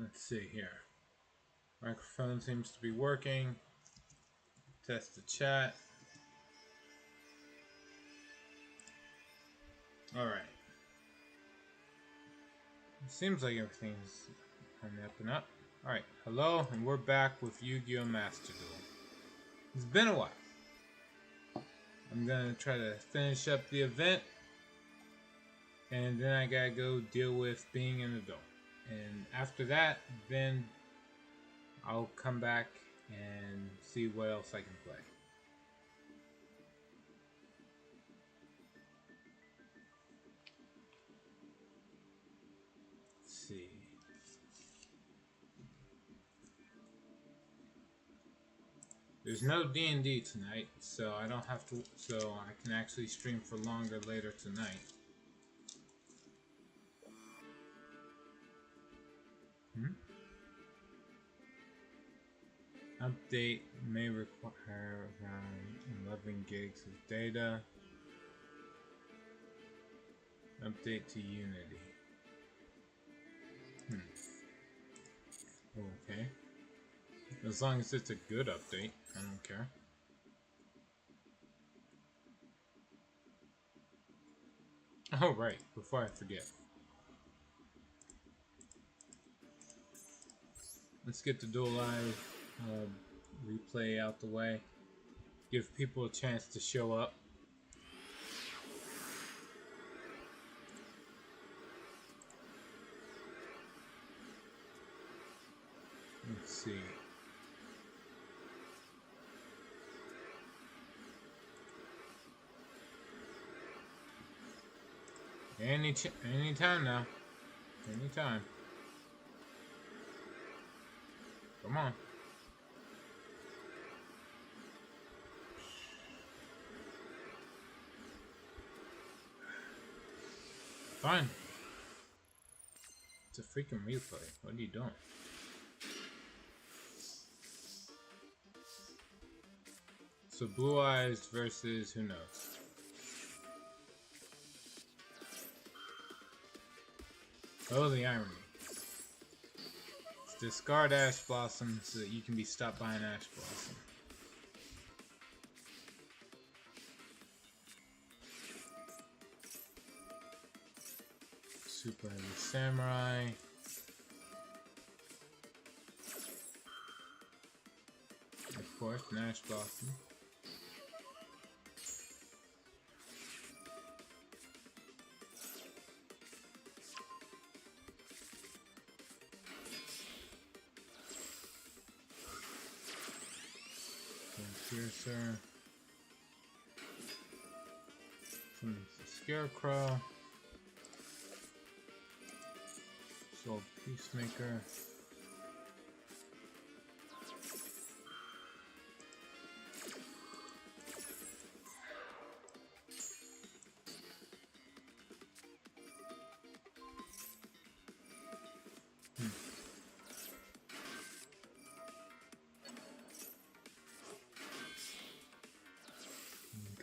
Let's see here. Microphone seems to be working. Test the chat. Alright. Seems like everything's on the up and up. Alright, hello, and we're back with Yu-Gi-Oh! Master Duel. It's been a while. I'm gonna try to finish up the event, and then I gotta go deal with being an adult. And after that, then I'll come back and see what else I can play. Let's see. There's no D&D tonight, so I don't have to. So I can actually stream for longer later tonight. Update may require around 11 gigs of data. Update to Unity. Okay. As long as it's a good update, I don't care. Oh right, before I forget. Let's get the Duel Live replay out the way. Give people a chance to show up. Let's see. Anytime now. Anytime. Come on. Fine. It's a freaking replay. What are you doing? So Blue Eyes versus who knows? Oh, the irony. Discard Ash Blossom so that you can be stopped by an Ash Blossom. Super Heavy Samurai. Of course, an Ash Blossom. Piercer. From the Scarecrow. Soul Peacemaker.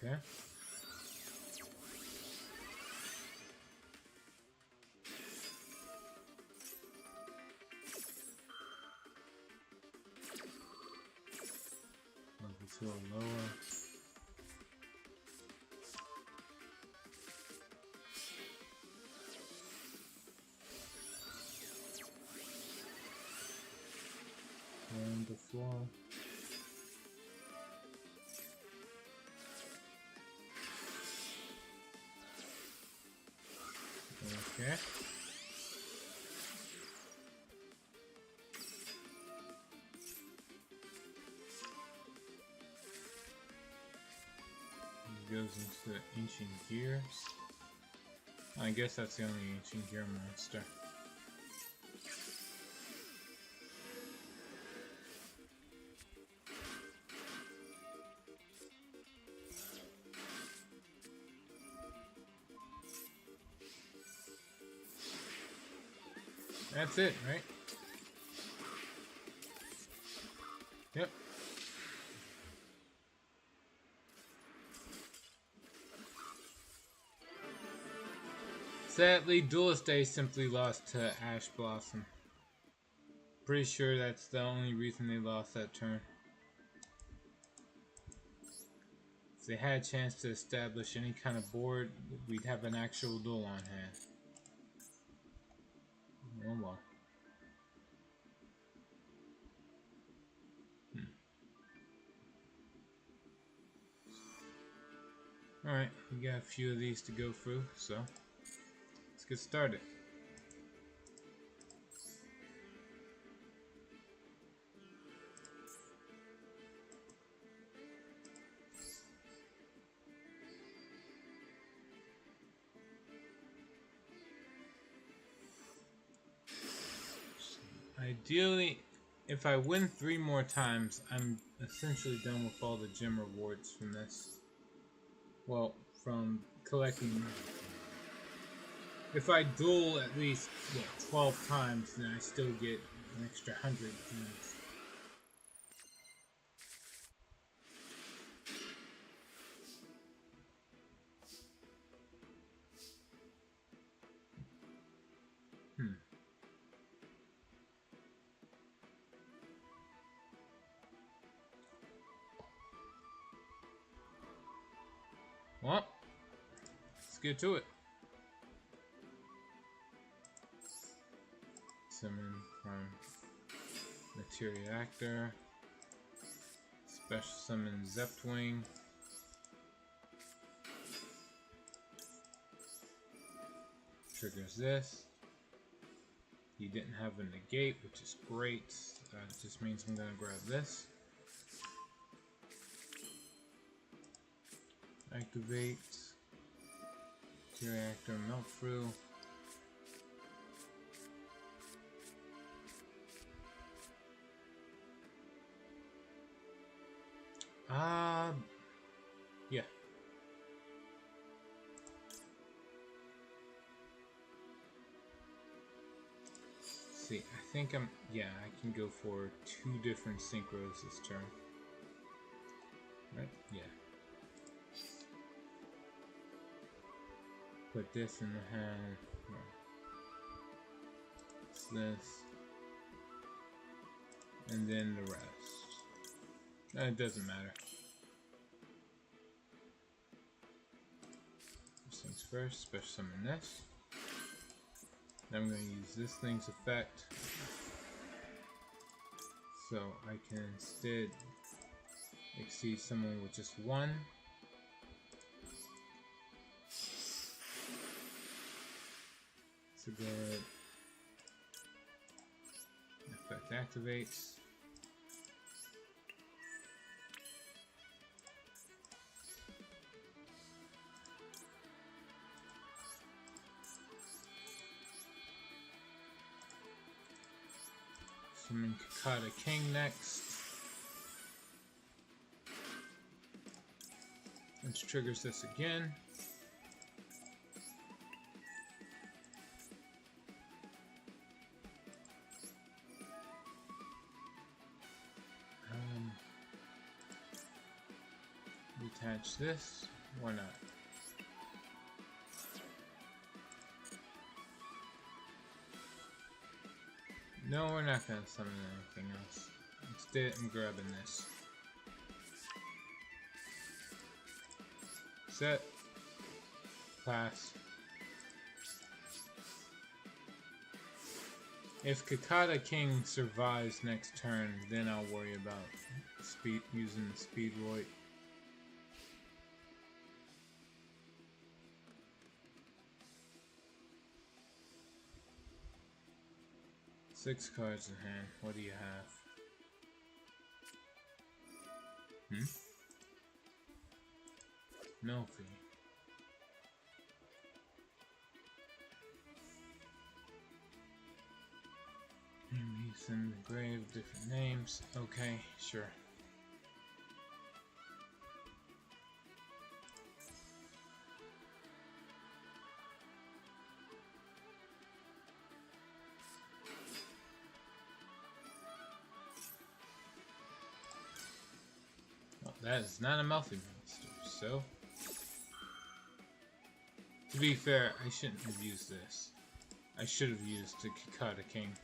Okay. Level 2 or lower. On the floor. Okay. It goes into the Ancient Gears. I guess that's the only Ancient Gear monster. That's it, right? Yep. Sadly, Duelist Day simply lost to Ash Blossom. pretty sure that's the only reason they lost that turn. If they had a chance to establish any kind of board, we'd have an actual duel on hand. Oh well. Alright, we got a few of these to go through, so let's get started. Ideally, if I win 3 more times, I'm essentially done with all the gem rewards from this. Well, from collecting. If I duel at least 12 times, then I still get an extra 100 gems. Well, let's get to it. Summon from Materia Actor. Special summon Zeptwing. Triggers this. He didn't have a negate, which is great. It just means I'm gonna grab this. Activate. Reactor melt through. Yeah. See, I think yeah, I can go for 2 different synchros this turn. Right? Yeah. Put this in the hand. It's this. And then the rest. It doesn't matter. First things first, special summon this. Then I'm going to use this thing's effect. So I can instead exceed someone with just 1. So good. Effect activates. Summon Kakata King next. Which triggers this again. Detach this. Why not? No, we're not going to summon anything else. Instead, I'm grabbing this. Set. Pass. If Kakata King survives next turn, then I'll worry about using the Speedroid. Six cards in hand. What do you have? Melfi. He's in the grave, different names. Okay, sure. Well, that is not a Melfi monster, so... To be fair, I shouldn't have used this. I should have used the Kakata King.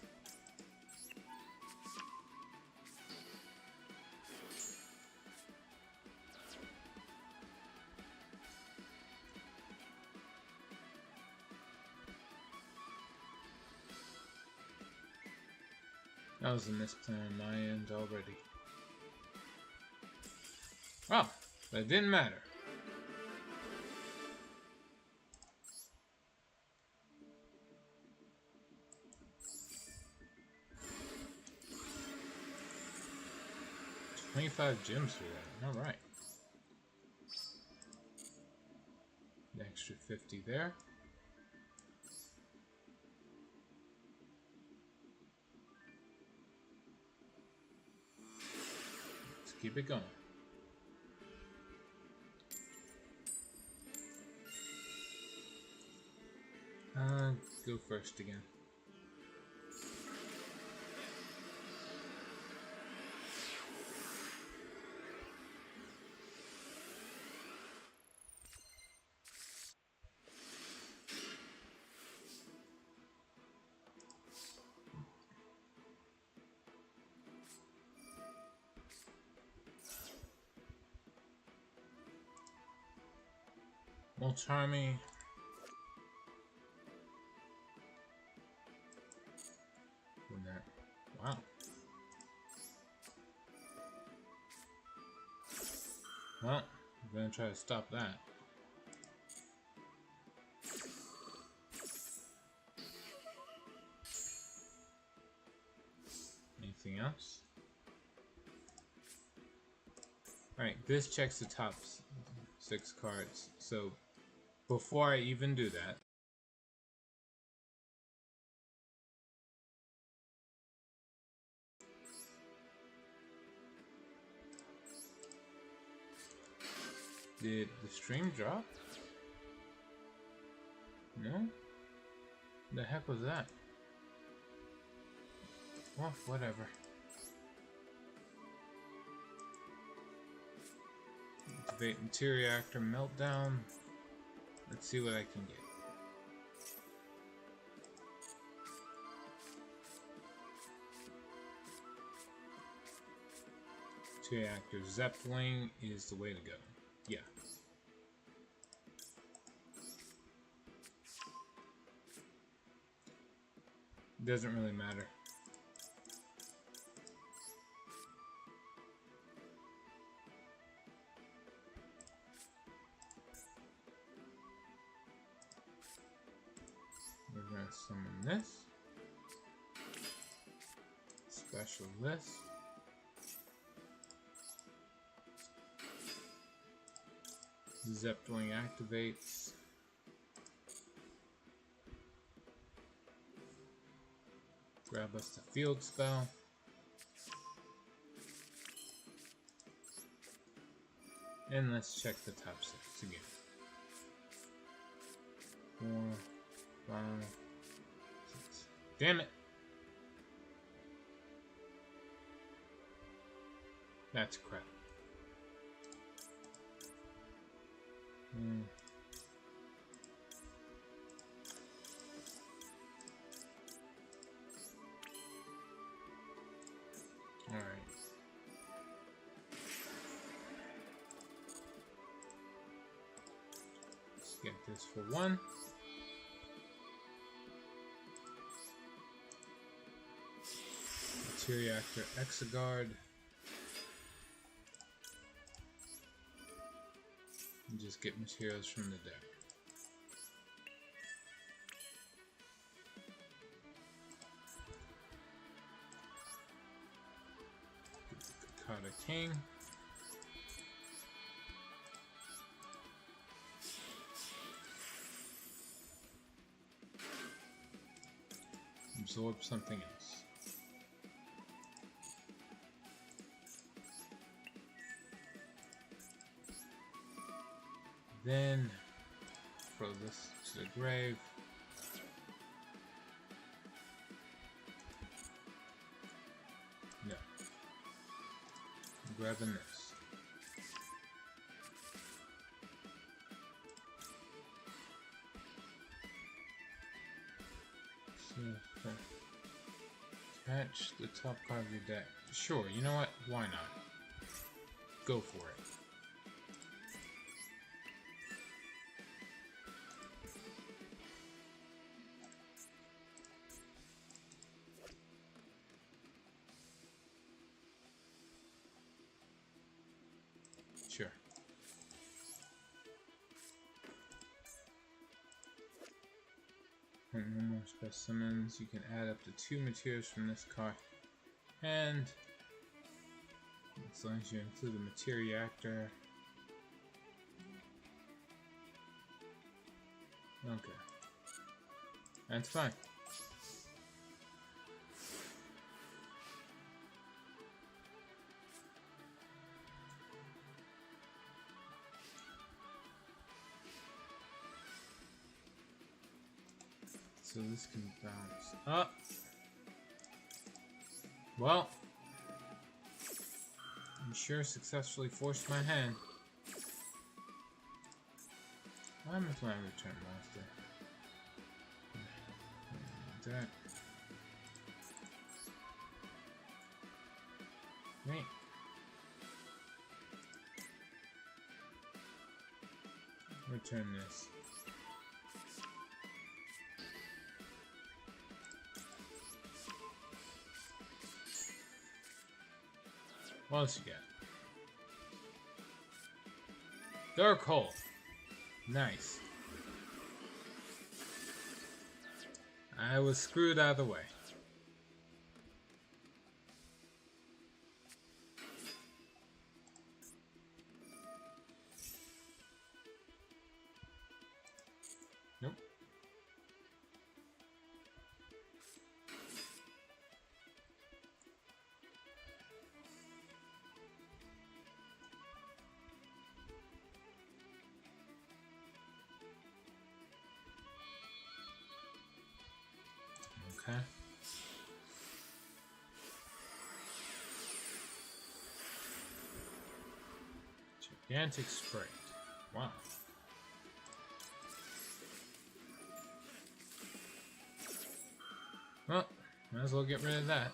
That was a misplan on my end already. Oh, but it didn't matter. $25 gems for that. Alright. The extra 50 there. Let's keep it going. Go first again. Mulcharmy. Wow. Well, I'm gonna try to stop that. Anything else? Alright, this checks the top 6 cards. So, before I even do that, did the stream drop? No? The heck was that? Well, whatever. Activate Interior Reactor Meltdown. Let's see what I can get. Interior Reactor Zeppelin is the way to go. Yeah. Doesn't really matter. We're gonna summon this. Special list. Zeppelin activates. Grab us the field spell. And let's check the top 6 again. 4, 5, 6. Damn it! That's crap. Alright. Let's get this for 1. Interior Reactor Exiguard. And just get materials from the deck. Kakata King. Absorb something else. Then throw this to the grave. No. I'm grabbing this. So, attach the top card of your deck. Sure, you know what? Why not? Go for it. No more specimens. You can add up to 2 materials from this card. And as long as you include the materia reactor. Okay. That's fine. So this can bounce up. Well, you sure successfully forced my hand. Why am I playing Return Monster? That. Wait. Return this. What else you got? Dark Hole. Nice. I was screwed out of the way. Nope. Okay. Gigantic Sprite. Wow. Well, might as well get rid of that.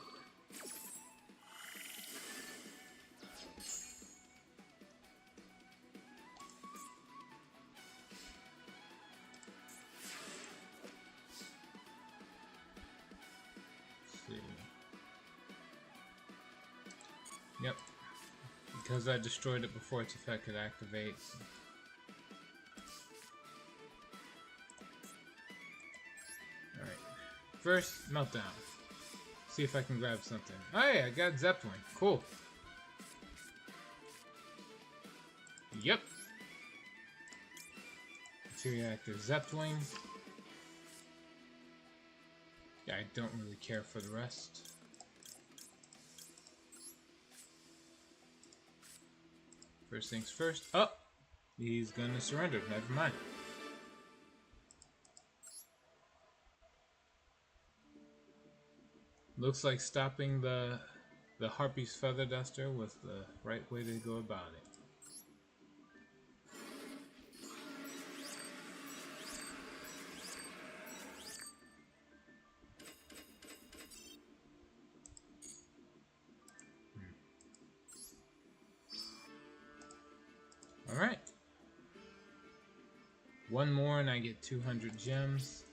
Yep. Because I destroyed it before its effect could activate. Alright. First, Meltdown. See if I can grab something. Oh yeah, I got Zeppelin. Cool. Yep. Reactor Zeppelin. Yeah, I don't really care for the rest. First things first. Oh! He's gonna surrender. Never mind. Looks like stopping the Harpy's Feather Duster was the right way to go about it. Alright. One more and I get 200 gems.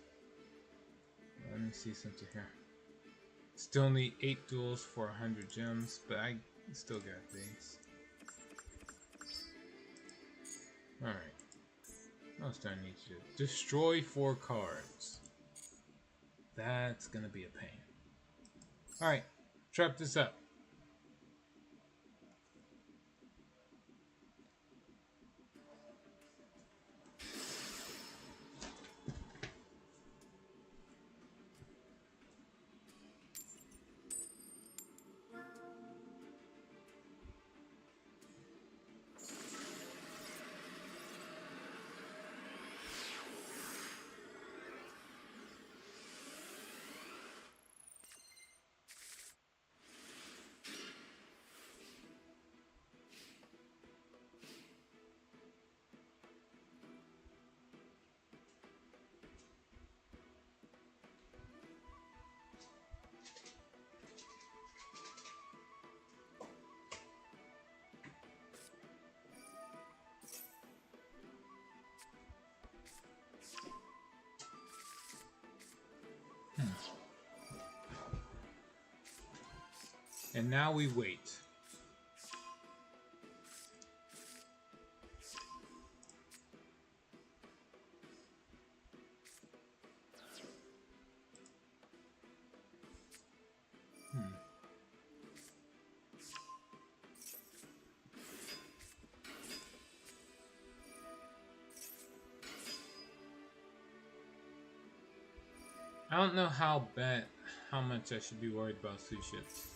Let me see something here. Still need 8 duels for 100 gems, but I still got these. Alright. What else do I need to do? Destroy 4 cards. That's gonna be a pain. Alright. Trap this up. And now we wait. I don't know how much I should be worried about sea ships.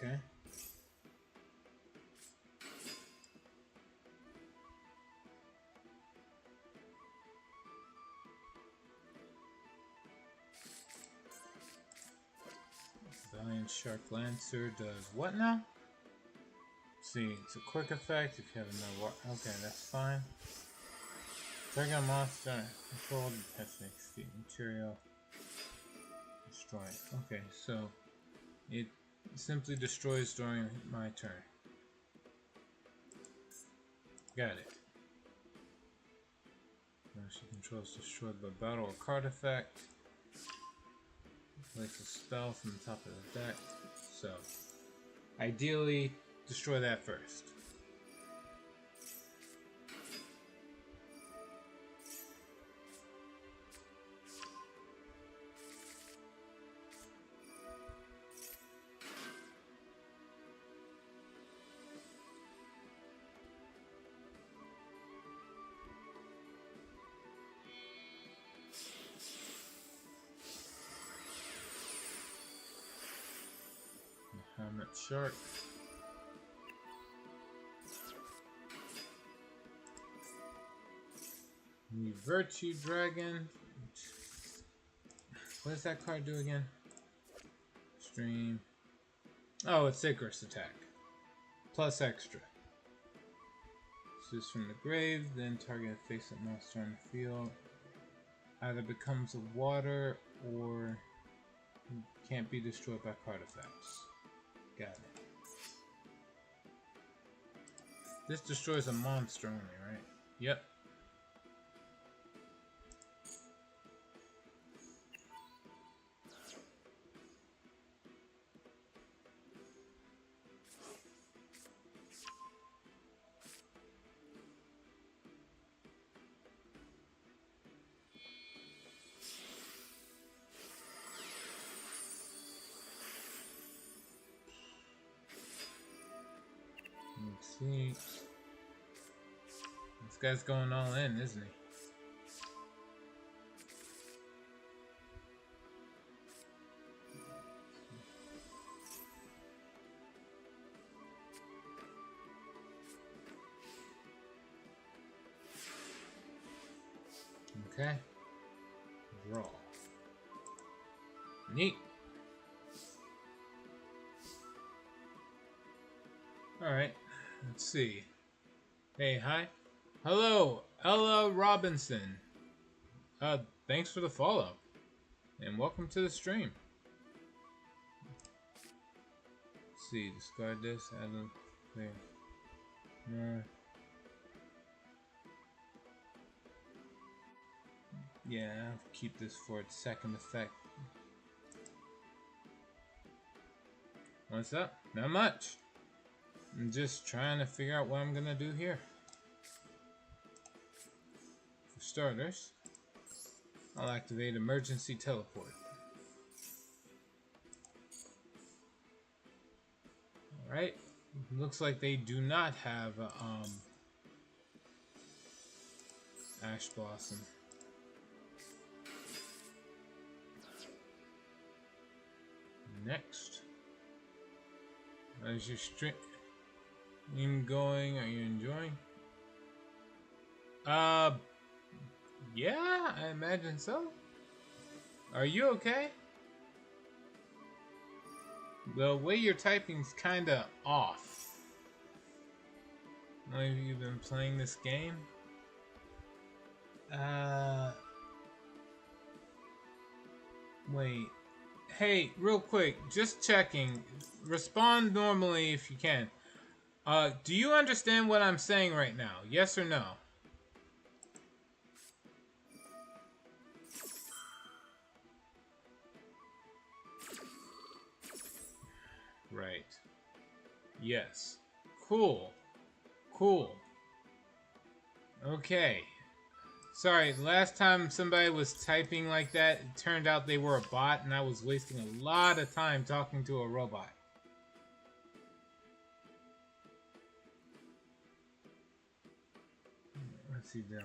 Okay. Valiant Shark Lancer does what now? See, it's a quick effect if you have no war. Okay, that's fine. Target monster, controlled, testing, feet material, destroy. Okay, so it simply destroys during my turn. Got it. Now she controls destroyed by battle or card effect. Place a spell from the top of the deck. So, ideally, destroy that first. Helmet Shark. The Virtue Dragon. What does that card do again? Stream. Oh, it's Icarus attack. Plus extra. This is from the grave, then target a face-up monster on the field. Either becomes a water or can't be destroyed by card effects. Got it. This destroys a monster only, right? Yep. Let's see. This guy's going all in, isn't he? Okay. Draw. Neat. Alright. Let's see. Hey, hi. Hello, Ella Robinson. Thanks for the follow. And welcome to the stream. Let's see, discard this, add a player. No. Yeah, I'll keep this for its second effect. What's up? Not much. I'm just trying to figure out what I'm gonna do here. For starters, I'll activate emergency teleport. Alright. Looks like they do not have Ash Blossom. Next. How's your stream going? Are you enjoying? Yeah, I imagine so. Are you okay? The way you're typing's kinda off. How long have you been playing this game? Wait. Hey, real quick, just checking. Respond normally if you can. Do you understand what I'm saying right now? Yes or no? Yes. Cool. Cool. Okay. Sorry, last time somebody was typing like that, it turned out they were a bot, and I was wasting a lot of time talking to a robot. What's he doing?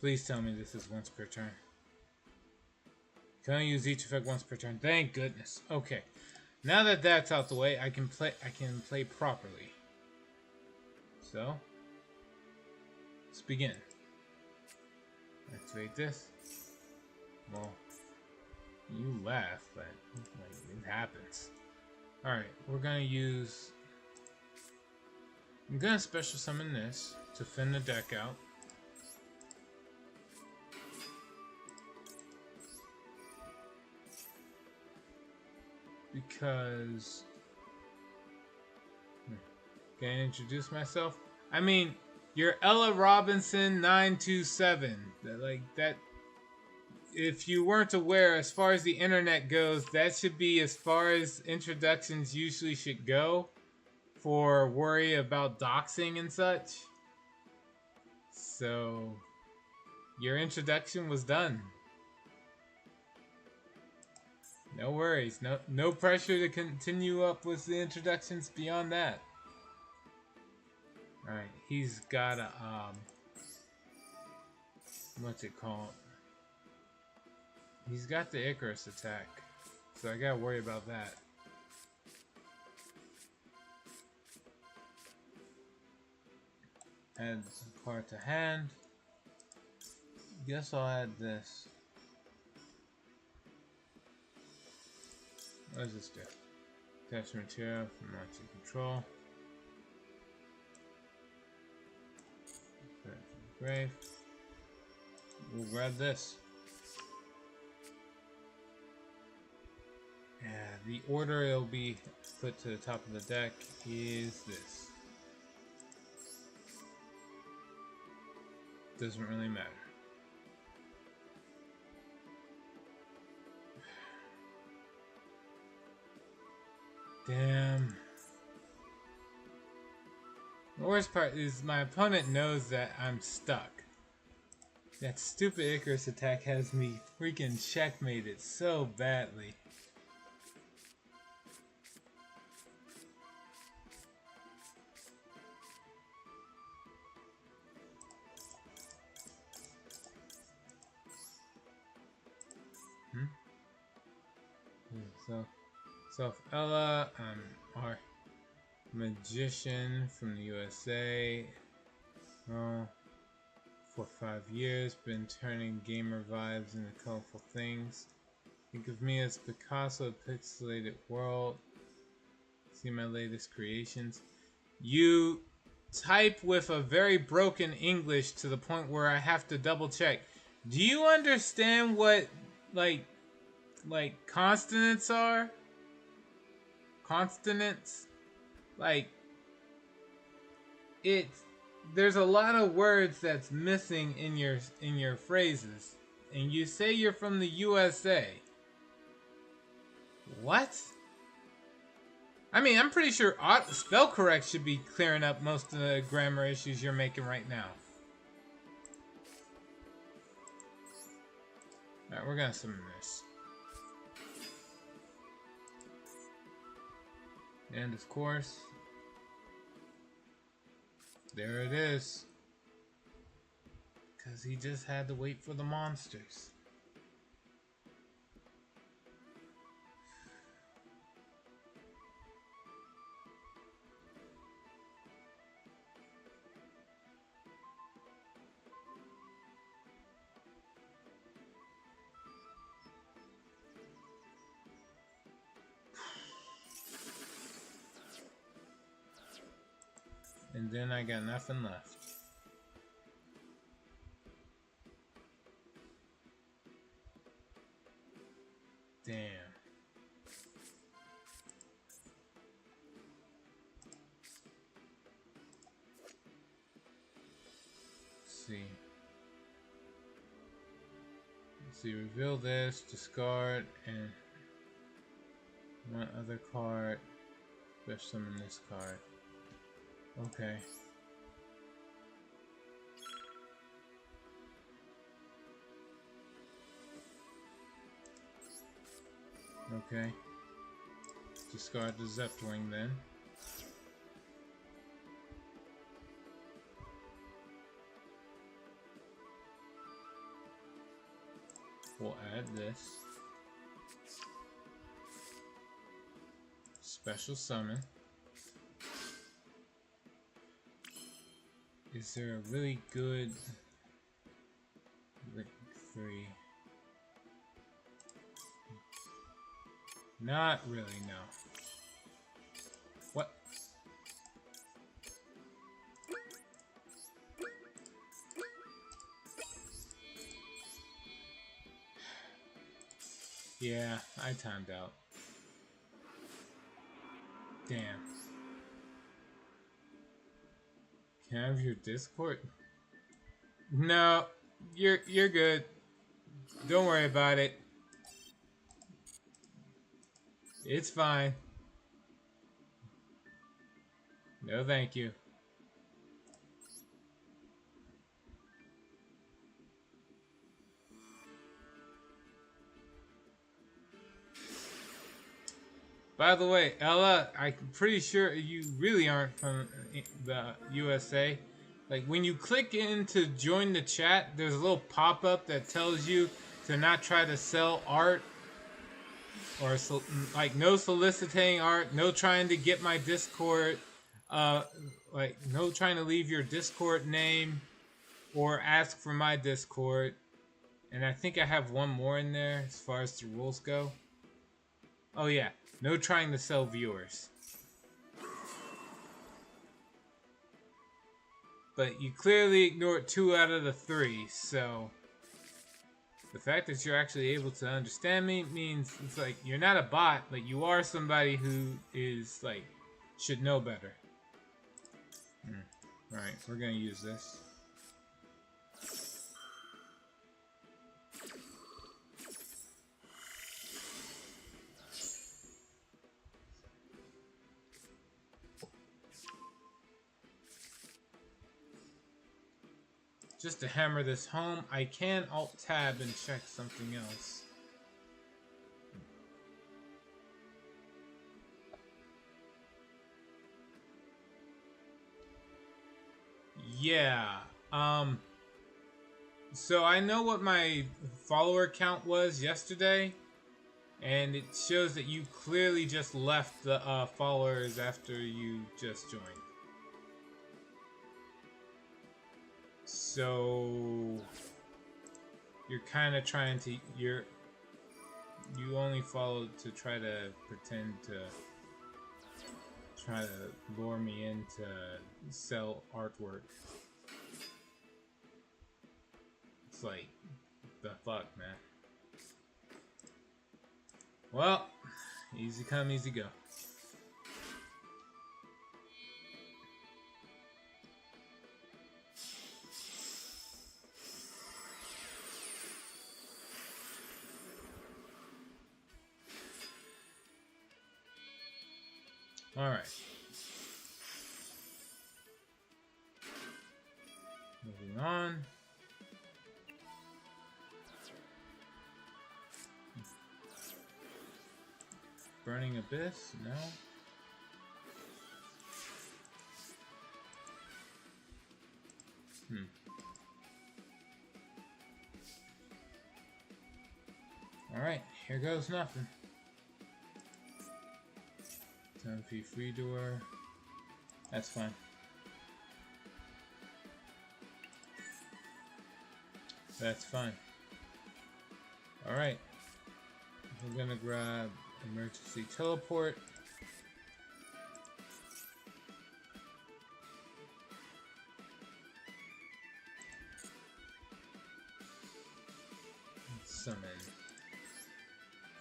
Please tell me this is once per turn. Can I use each effect once per turn? Thank goodness. Okay. Now that that's out the way, I can play properly. So, let's begin. Activate this. Well, you laugh, but like, it happens. Alright, we're gonna use... I'm gonna special summon this to thin the deck out. Because... Can I introduce myself? I mean, you're Ella Robinson 927. Like, that... If you weren't aware, as far as the internet goes, that should be as far as introductions usually should go for worry about doxing and such. So, your introduction was done. No worries. No pressure to continue up with the introductions beyond that. Alright, he's got a, what's it called? He's got the Icarus attack. So I gotta worry about that. Add some card to hand. Guess I'll add this. What does this do? Attach material from Nazi control. Put it from the grave. We'll grab this. Yeah, the order it'll be put to the top of the deck is this. Doesn't really matter. Damn. The worst part is my opponent knows that I'm stuck. That stupid Icarus attack has me freaking checkmated so badly. So if Ella, our magician from the USA, for 5 years, been turning gamer vibes into colorful things. Think of me as Picasso Pixelated World. See my latest creations. You type with a very broken English to the point where I have to double check. Do you understand what, like consonants are? Consonants? Like, there's a lot of words that's missing in your phrases. And you say you're from the USA. What? I mean, I'm pretty sure spell correct should be clearing up most of the grammar issues you're making right now. Alright, we're gonna summon this. And of course, there it is. Because he just had to wait for the monsters. And then I got nothing left. Damn. Let's see, reveal this, discard, and one other card. Special summon this card. Okay. Okay. Discard the Zeppling then. We'll add this. Special summon. Is there a really good rank 3? Not really, no. What? Yeah, I timed out. Damn. Can I have your Discord? No, you're good. Don't worry about it. It's fine. No, thank you. By the way, Ella, I'm pretty sure you really aren't from the USA. Like, when you click in to join the chat, there's a little pop-up that tells you to not try to sell art. Or, like, no soliciting art, no trying to get my Discord, like, no trying to leave your Discord name or ask for my Discord. And I think I have one more in there as far as the rules go. Oh, yeah. No trying to sell viewers. But you clearly ignored 2 out of the 3, so the fact that you're actually able to understand me means it's like you're not a bot, like you are somebody who is like should know better. Alright, we're gonna use this. Just to hammer this home, I can Alt-Tab and check something else. Yeah, so I know what my follower count was yesterday, and it shows that you clearly just left the followers after you just joined. So you're kind of trying to you only followed to try to pretend to try to lure me in to sell artwork. It's like the fuck, man. Well, easy come, easy go. Alright. Moving on. Burning Abyss? No. Alright, here goes nothing. Time for free door. That's fine. That's fine. Alright. We're gonna grab emergency teleport. Summon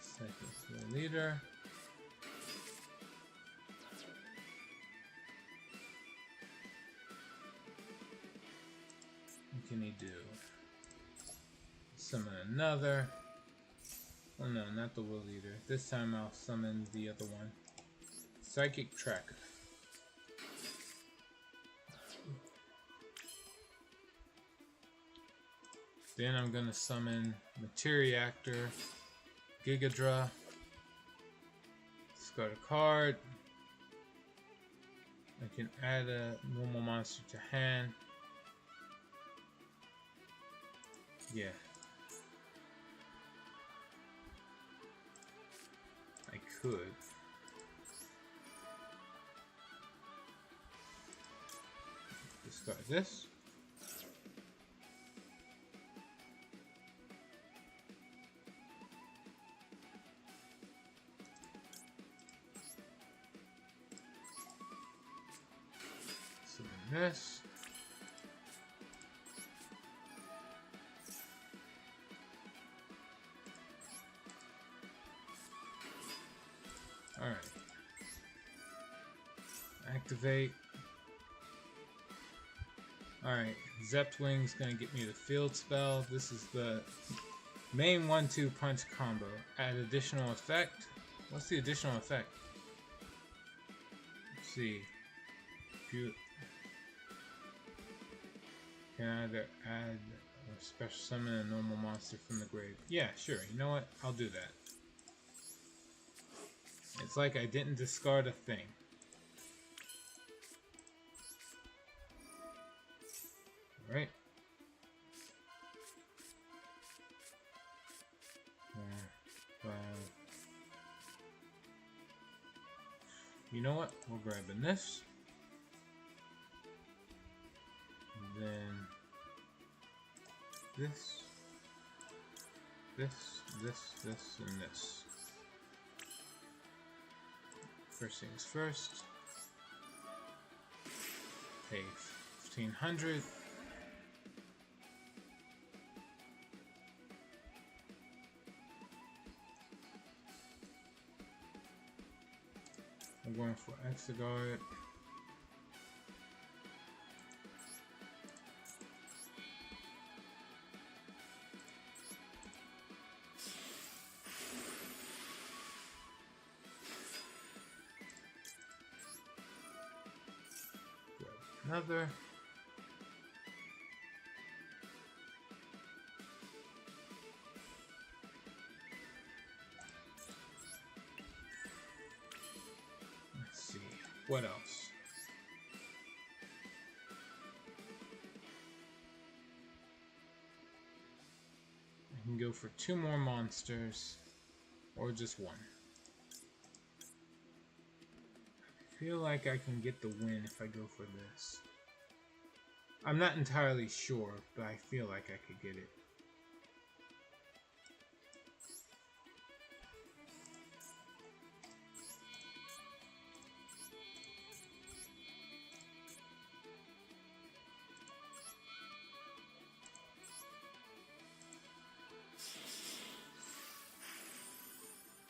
second floor leader. What can he do? Summon another. Oh no, not the will leader. This time I'll summon the other one. Psychic Tracker. Then I'm gonna summon Materiactor, Gigadra, discard a card. I can add a normal monster to hand. Yeah. I could. Discard this. This. Alright. Activate. Alright, Zeppeling's gonna get me the field spell. This is the main 1-2 punch combo. Add additional effect. What's the additional effect? Let's see. If you can either add or special summon a normal monster from the grave. Yeah, sure. You know what? I'll do that. It's like I didn't discard a thing. Alright. You know what? We're grabbing this. And then this, and this. First things first. Pay 1,500. I'm going for Exegguard. Another. Let's see. What else? I can go for 2 more monsters, or just 1. I feel like I can get the win if I go for this. I'm not entirely sure, but I feel like I could get it.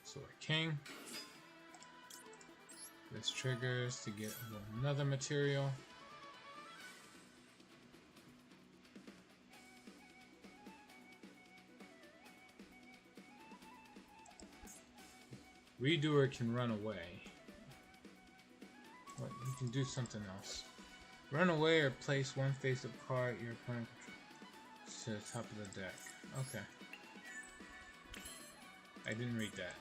So a king. This triggers to get another material. Redoer can run away. What? You can do something else. Run away or place 1 face-up card your opponent to the top of the deck. Okay. I didn't read that.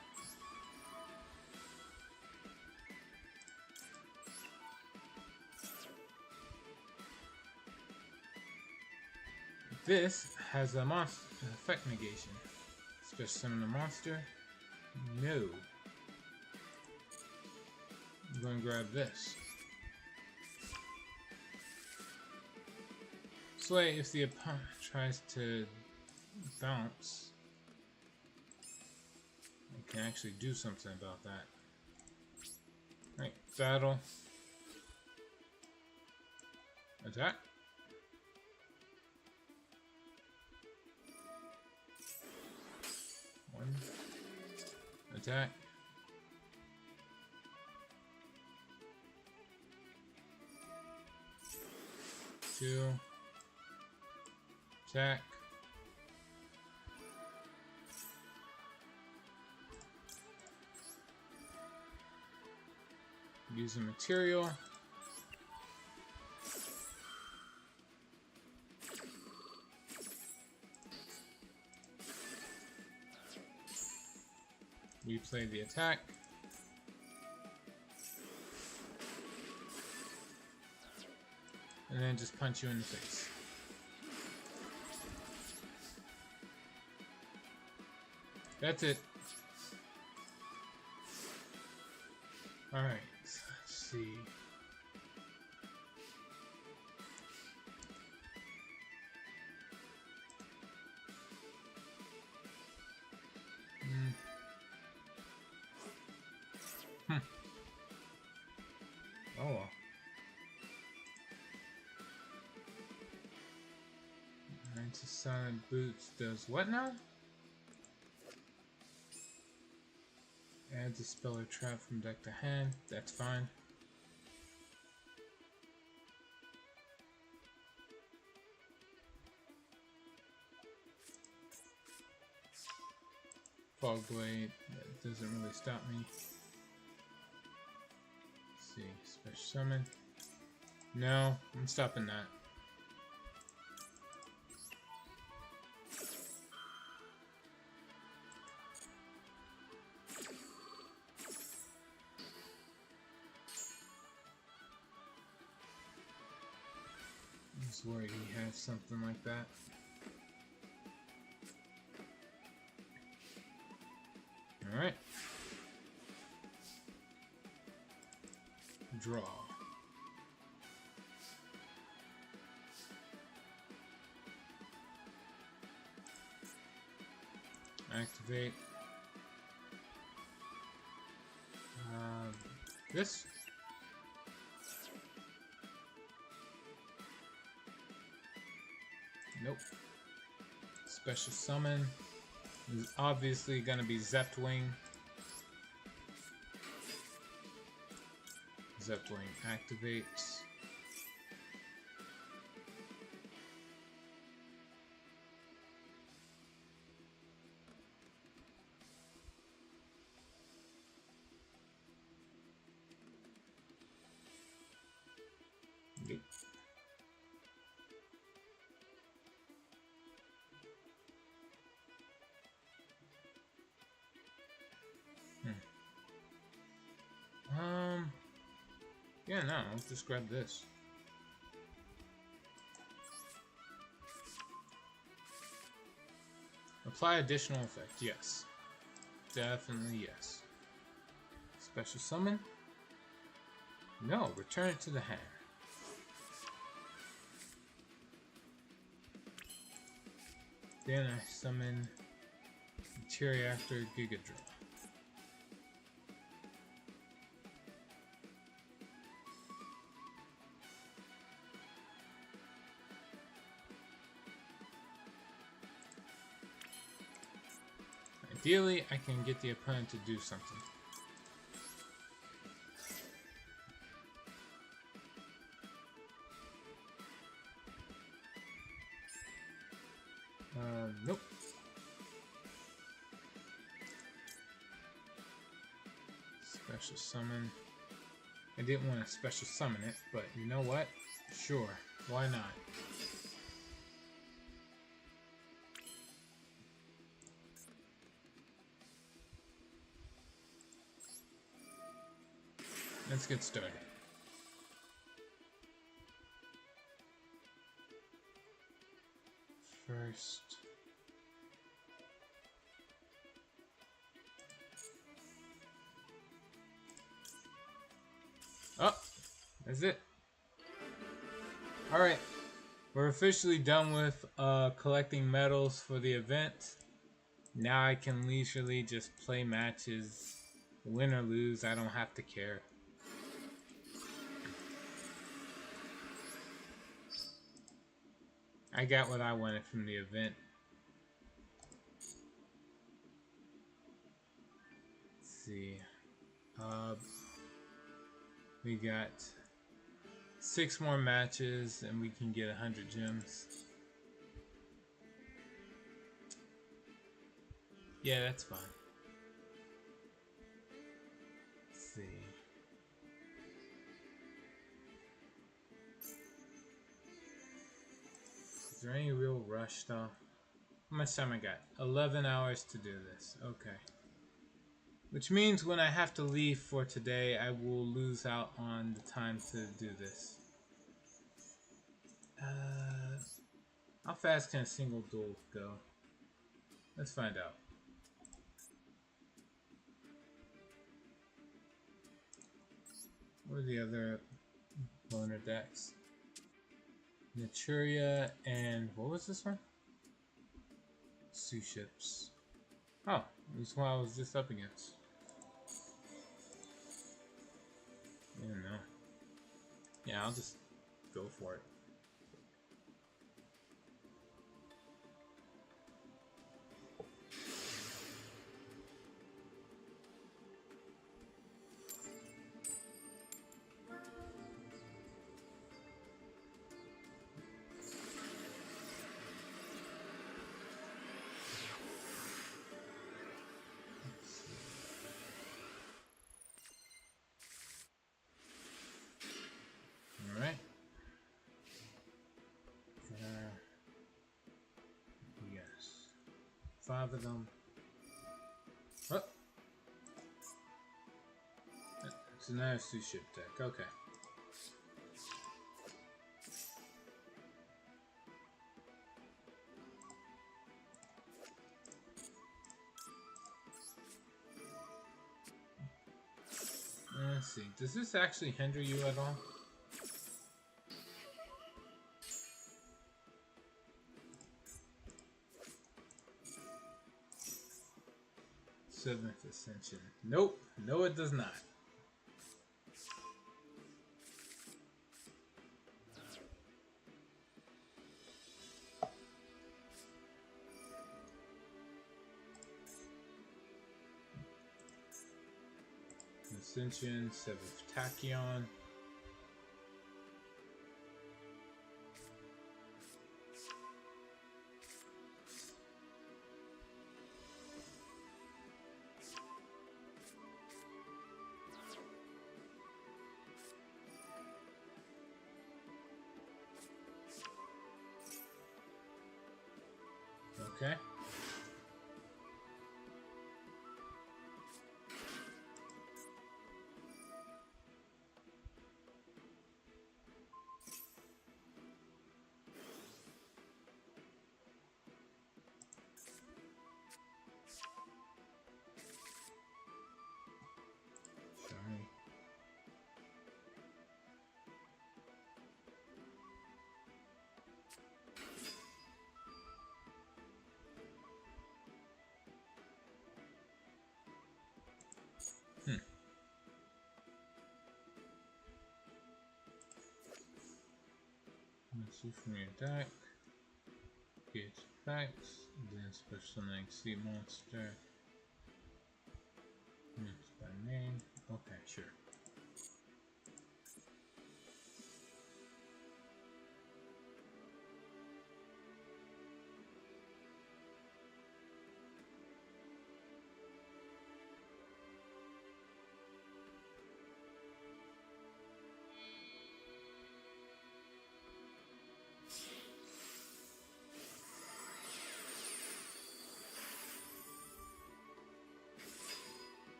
This has a monster effect negation. Special summon a monster. No. I'm going to grab this. This way, if the opponent tries to bounce, I can actually do something about that. Right, battle. Attack. One. Attack. Two. Attack. using material. Replay the attack. And then just punch you in the face. That's it. Alright, let's see. Oh well. Anti-silent boots does what now? Adds a spell or trap from deck to hand. That's fine. Fog Blade, that doesn't really stop me. Let's see, special summon. No, I'm stopping that. I was worried he has something like that. Alright. Draw. Activate. This. Nope. Special summon is obviously gonna be Zeptwing. Zeptwing activates. Nope. Yeah, no, let's just grab this. Apply additional effect, yes. Definitely yes. Special summon? No, return it to the hand. Then I summon Reactor Gigadrill. Ideally, I can get the opponent to do something. Nope. Special summon. I didn't want to special summon it, but you know what? Sure, why not? Let's get started. First, oh, that's it. Alright, we're officially done with collecting medals for the event. Now I can leisurely just play matches, win or lose, I don't have to care. I got what I wanted from the event. Let's see. We got 6 more matches and we can get 100 gems. Yeah, that's fine. Let's see. Is there any real rush though? How much time I got? 11 hours to do this. Okay. Which means when I have to leave for today, I will lose out on the time to do this. How fast can a single duel go? Let's find out. What are the other loner decks? Naturia and what was this one? Sea ships. Oh, this one I was just up against. I don't know. Yeah, I'll just go for it. Alright. Yes. 5 of them. Oh! It's another sea ship deck. Okay. Let's see. Does this actually hinder you at all? Seventh Ascension. Nope. No, it does not. Ascension, 7th Tachyon. Okay. Sorry. Let's see from your deck. Get effects. Then special like sea monster. It's by name. Okay, sure.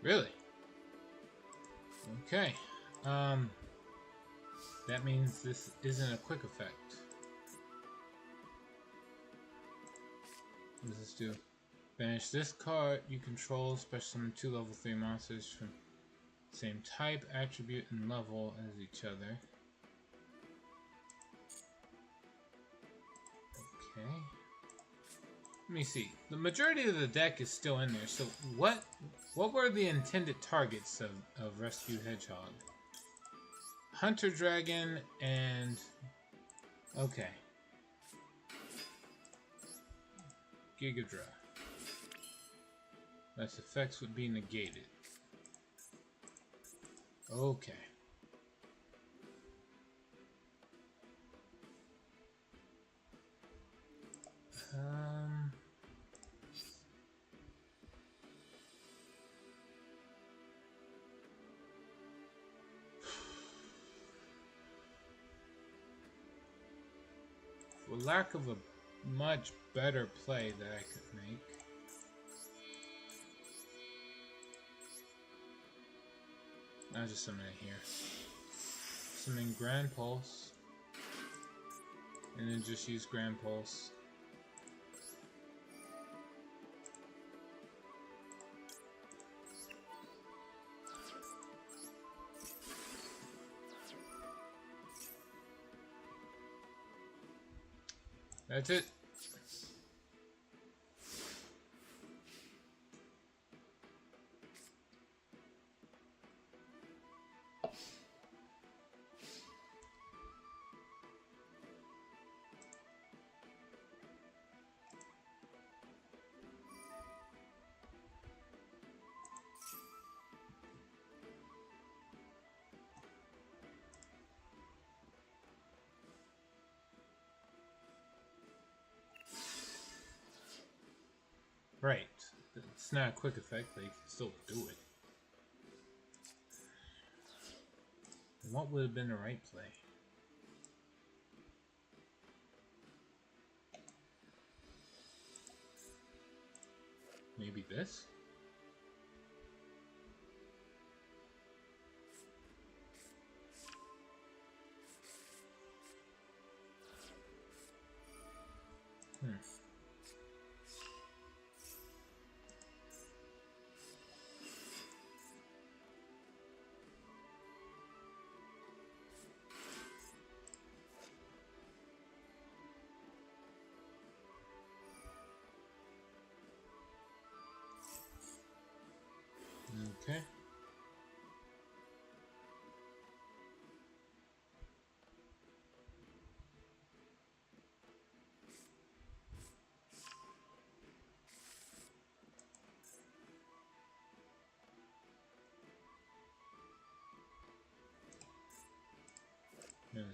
Really? Okay. That means this isn't a quick effect. What does this do? Banish this card you control, special summon 2 level 3 monsters from same type, attribute, and level as each other. Okay. Let me see. The majority of the deck is still in there, so what were the intended targets of Rescue Hedgehog? Hunter Dragon and... okay. Gigadra. That's effects would be negated. Okay. for lack of a much better play that I could make. I'll just summon it here. Summon Grand Pulse. And then just use Grand Pulse. That's it. Right. It's not a quick effect, but you can still do it. And what would have been the right play? Maybe this? Okay. Yes.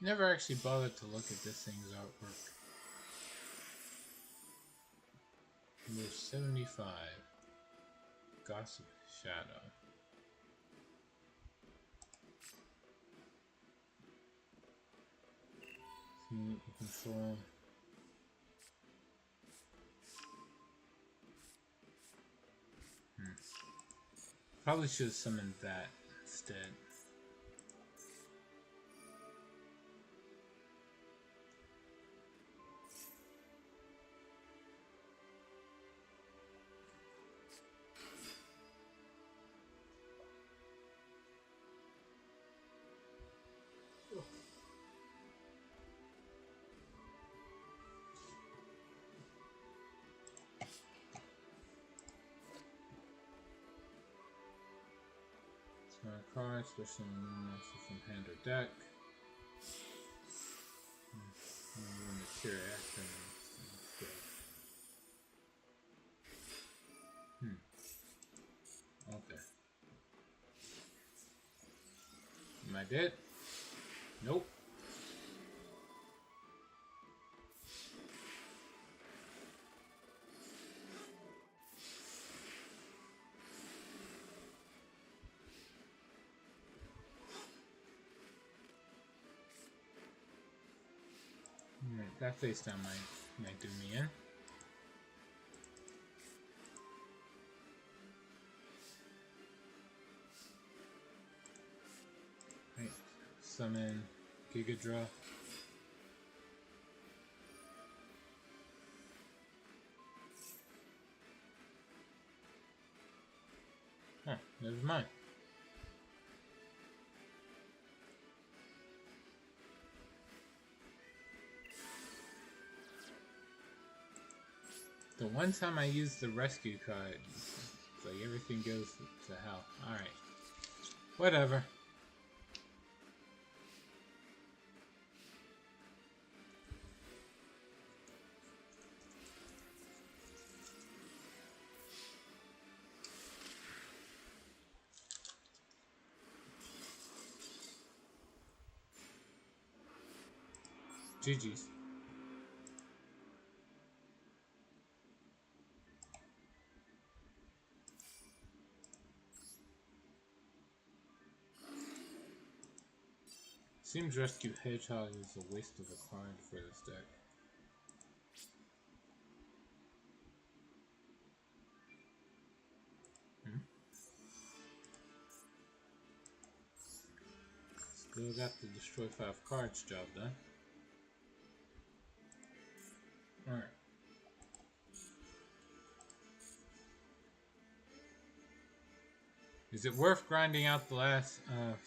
Never actually bothered to look at this thing's artwork. Number 75. Gossip Shadow. Control. Probably should have summoned that instead. Card, especially when new monster from hand or deck. When the cure action. Okay. Am I dead? Nope. Alright, that face down might do me in. Right. Summon Gigadra. Huh, never mind. The one time I used the rescue card, it's like everything goes to hell. Alright. Whatever. GG's. Seems Rescue Hedgehog is a waste of a card for this deck. Still got the destroy 5 cards job done. Alright. Is it worth grinding out the last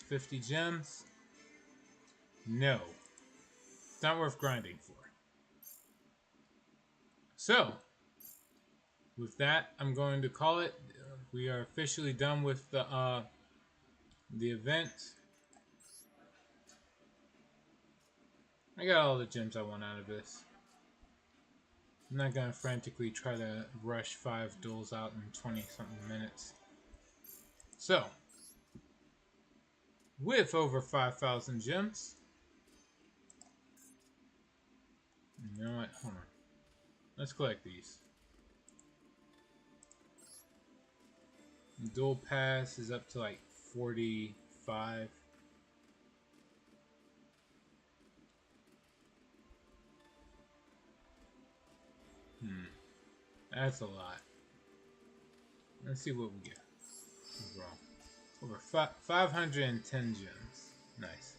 50 gems? No. It's not worth grinding for. So, with that, I'm going to call it. We are officially done with the event. I got all the gems I want out of this. I'm not going to frantically try to rush 5 duels out in 20-something minutes. So, with over 5,000 gems, you know what? Hold on. Let's collect these. The dual pass is up to like 45. That's a lot. Let's see what we get overall. Over 510 gems. Nice.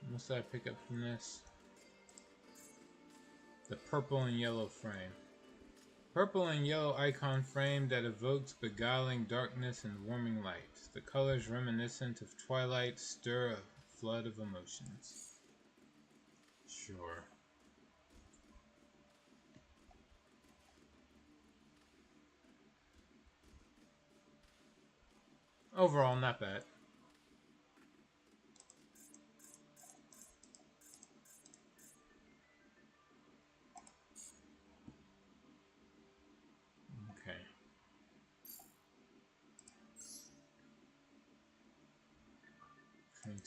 What did I pick up from this? The purple and yellow frame. Purple and yellow icon frame that evokes beguiling darkness and warming light. The colors reminiscent of twilight stir a flood of emotions. Sure. Overall, not bad. Okay.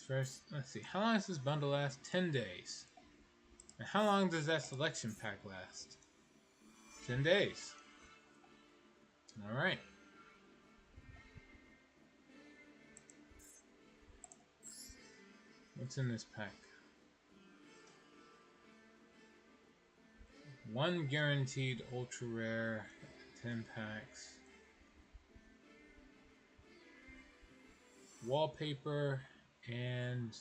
First, let's see. How long does this bundle last? 10 days. And how long does that selection pack last? 10 days. Alright. What's in this pack? 1 guaranteed ultra rare, 10 packs. Wallpaper and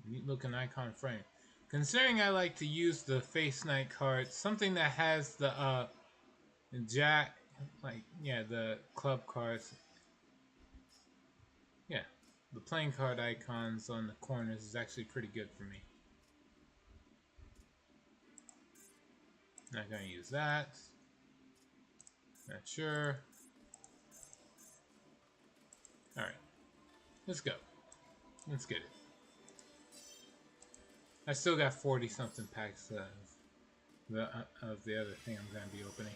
neat looking icon frame. Considering I like to use the Face Knight card, something that has the jack, like, yeah, the club cards. Yeah, the playing card icons on the corners is actually pretty good for me. Not gonna use that. Not sure. Alright. Let's go. Let's get it. I still got 40 something packs of the other thing I'm gonna be opening.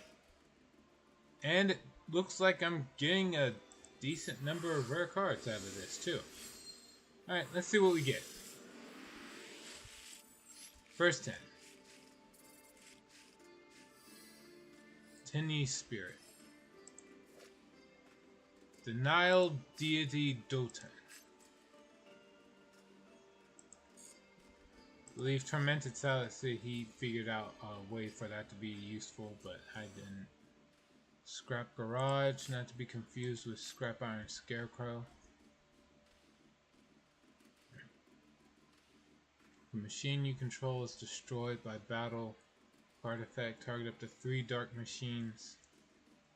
And it looks like I'm getting a decent number of rare cards out of this too. Alright, let's see what we get. First 10. Tenyi Spirit. Denial Deity Dotan. I believe Tormented Salad said he figured out a way for that to be useful, but I didn't. Scrap Garage, not to be confused with Scrap Iron Scarecrow. The machine you control is destroyed by battle. Card effect, target up to 3 dark machines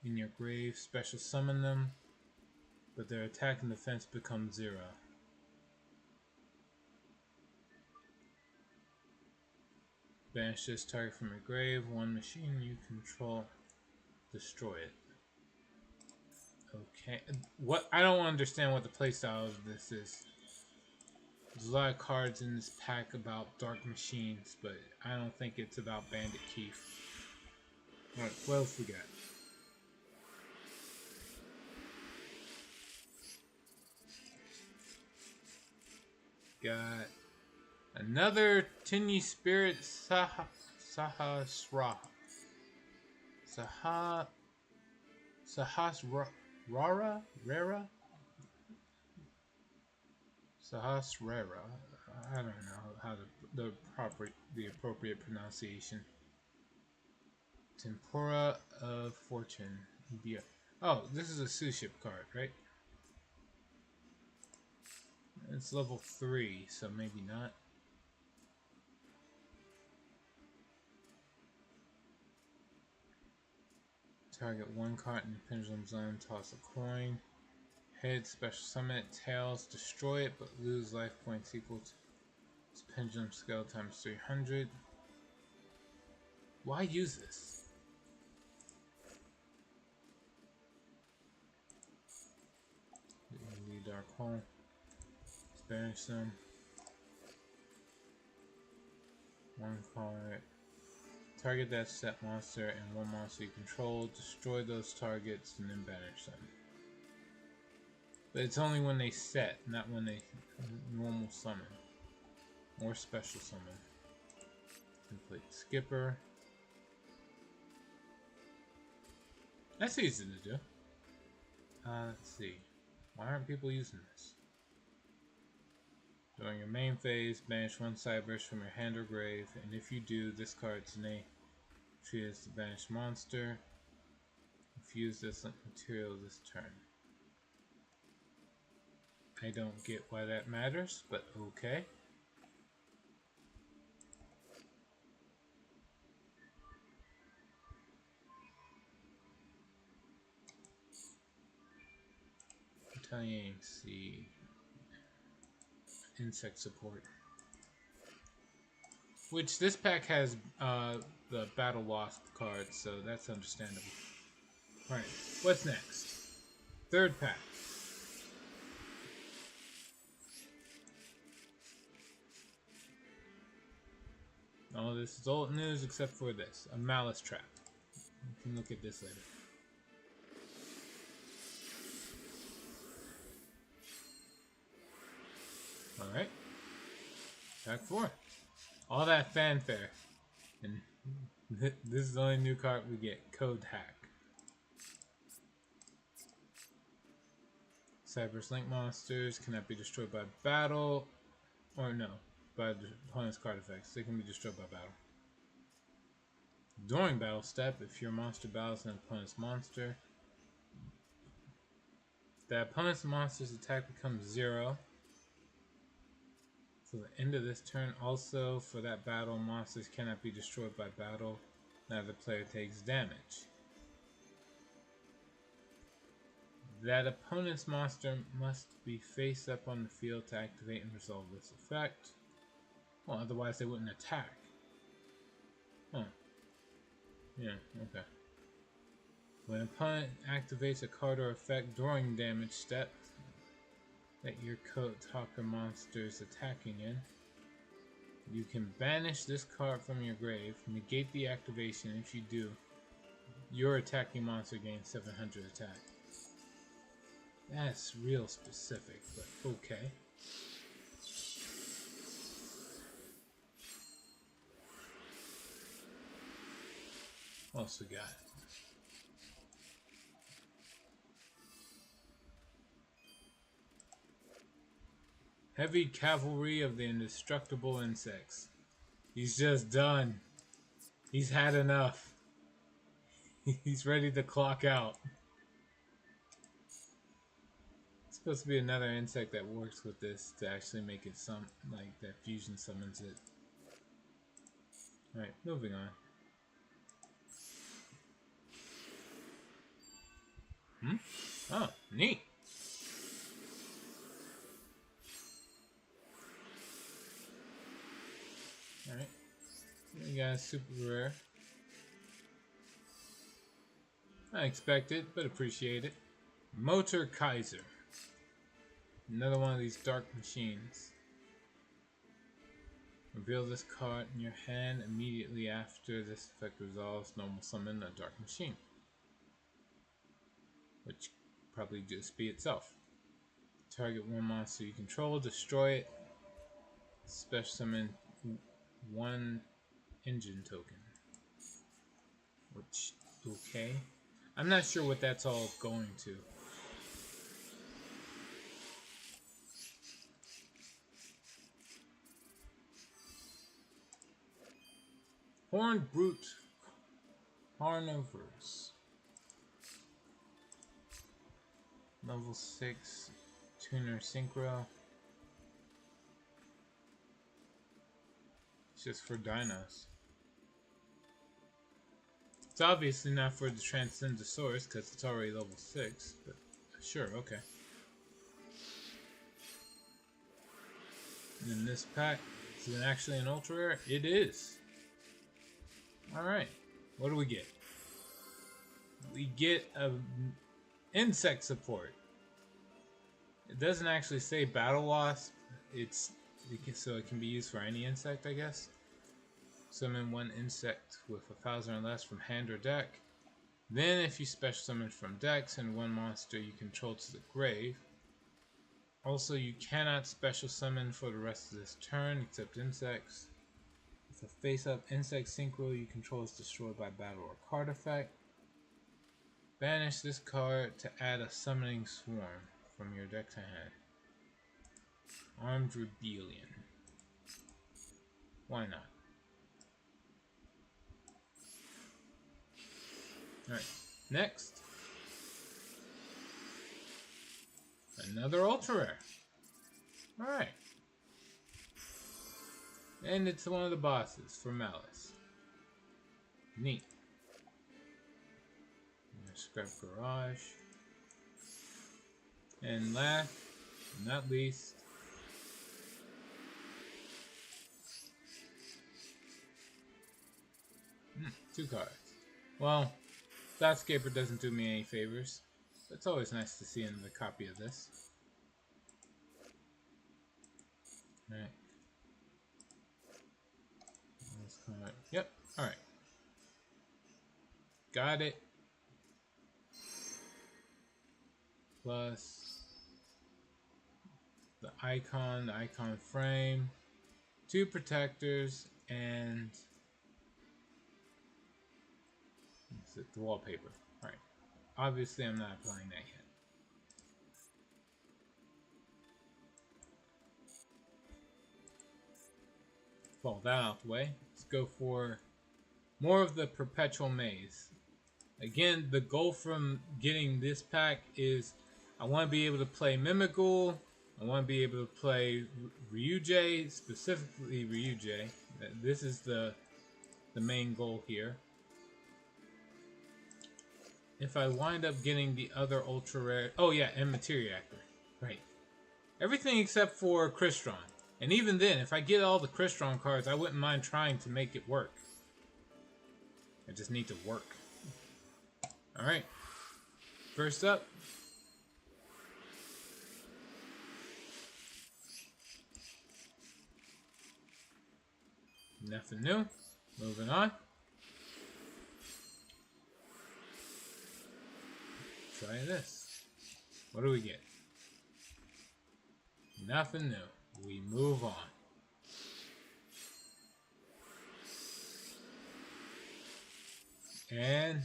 in your grave. Special summon them, but their attack and defense become 0. Banish this target from your grave. 1 machine you control. Destroy it. Okay. What? I don't understand what the playstyle of this is. There's a lot of cards in this pack about dark machines, but I don't think it's about Bandit Keith. Alright, what else we got? Got Another Tinny Spirit Sahasrara. Sahasrara? Rara? Sahasrara. I don't know how the appropriate pronunciation. Tempura of Fortune. Oh, this is a Suship card, right? It's level 3, so maybe not. Target one card in the Pendulum Zone, toss a coin. Head, special summon it. Tails, destroy it, but lose life points equal to its Pendulum Scale times 300. Why use this? The Dark Hole. Banish them. One card. Target that set monster and one monster you control. Destroy those targets and then banish them. But it's only when they set, not when they normal summon. Or special summon. Complete Skipper. That's easy to do. Let's see. Why aren't people using this? During your main phase, banish one Cyberse from your hand or grave, and if you do, this card's name treated as the banished monster. Infuse this material this turn. I don't get why that matters, but okay. Italian Sea. Insect support. Which this pack has the Battle Wasp cards, so that's understandable. Alright, what's next? Third pack. All this is old news except for this. A Malice Trap. You can look at this later. Alright. Pack 4. All that fanfare. And this is the only new card we get. Code Hack. Cyberse Link monsters cannot be destroyed by battle. Or no, by the opponent's card effects. They can be destroyed by battle. During battle step, if your monster battles an opponent's monster, the opponent's monster's attack becomes 0. So the end of this turn, also for that battle, monsters cannot be destroyed by battle. Neither player takes damage. That opponent's monster must be face up on the field to activate and resolve this effect. Well, otherwise they wouldn't attack. Oh. Yeah, okay. When an opponent activates a card or effect during damage step that your Code Talker monster is attacking in, you can banish this card from your grave, negate the activation. If you do, your attacking monster gains 700 attack. That's real specific, but okay. What else we got? Heavy Cavalry of the Indestructible Insects. He's just done. He's had enough. He's ready to clock out. It's supposed to be another insect that works with this to actually make it like that fusion summons it. Alright, moving on. Oh, neat. Alright. We got a super rare. I expect it, but appreciate it. Motor Kaiser. Another one of these dark machines. Reveal this card in your hand immediately after this effect resolves. Normal summon a dark machine. Which probably just be itself. Target one monster you control, destroy it. special summon one engine token. Which, okay. I'm not sure what that's all going to. Horned Brute Carnivores. Level 6 Tuner Synchro. It's just for dinos. It's obviously not for the Transcendosaurus because it's already level 6, but sure, okay. And in this pack, is it actually an ultra rare? It is. Alright, what do we get? We get a insect support. It doesn't actually say Battle Wasp. So it can be used for any insect, I guess. Summon one insect with 1,000 or less from hand or deck. Then if you special summon from deck, send one monster you control to the grave. Also, you cannot special summon for the rest of this turn except insects. If a face-up insect synchro you control is destroyed by battle or card effect, banish this card to add a summoning swarm from your deck to hand. Armed Rebellion. Why not? Alright, next. Another ultra rare. Alright. And it's one of the bosses for Malice. Neat. Scrap Garage. And last, but not least, two cards. Well, Thoughtscaper doesn't do me any favors. But it's always nice to see another copy of this. Alright. Yep, alright. Got it. Plus the icon frame, 2 protectors, and the wallpaper. Alright. Obviously I'm not applying that yet. Pull that out the way. Let's go for more of the Perpetual Maze. Again, the goal from getting this pack is I want to be able to play Mimighoul. I want to be able to play Ryujay, specifically Ryujay. This is the main goal here. If I wind up getting the other ultra rare, oh yeah, and Materiactor, right? Everything except for Crystron. And even then, if I get all the Crystron cards, I wouldn't mind trying to make it work. I just need to work. Alright. First up. Nothing new. Moving on. Try this. What do we get? Nothing new. We move on. And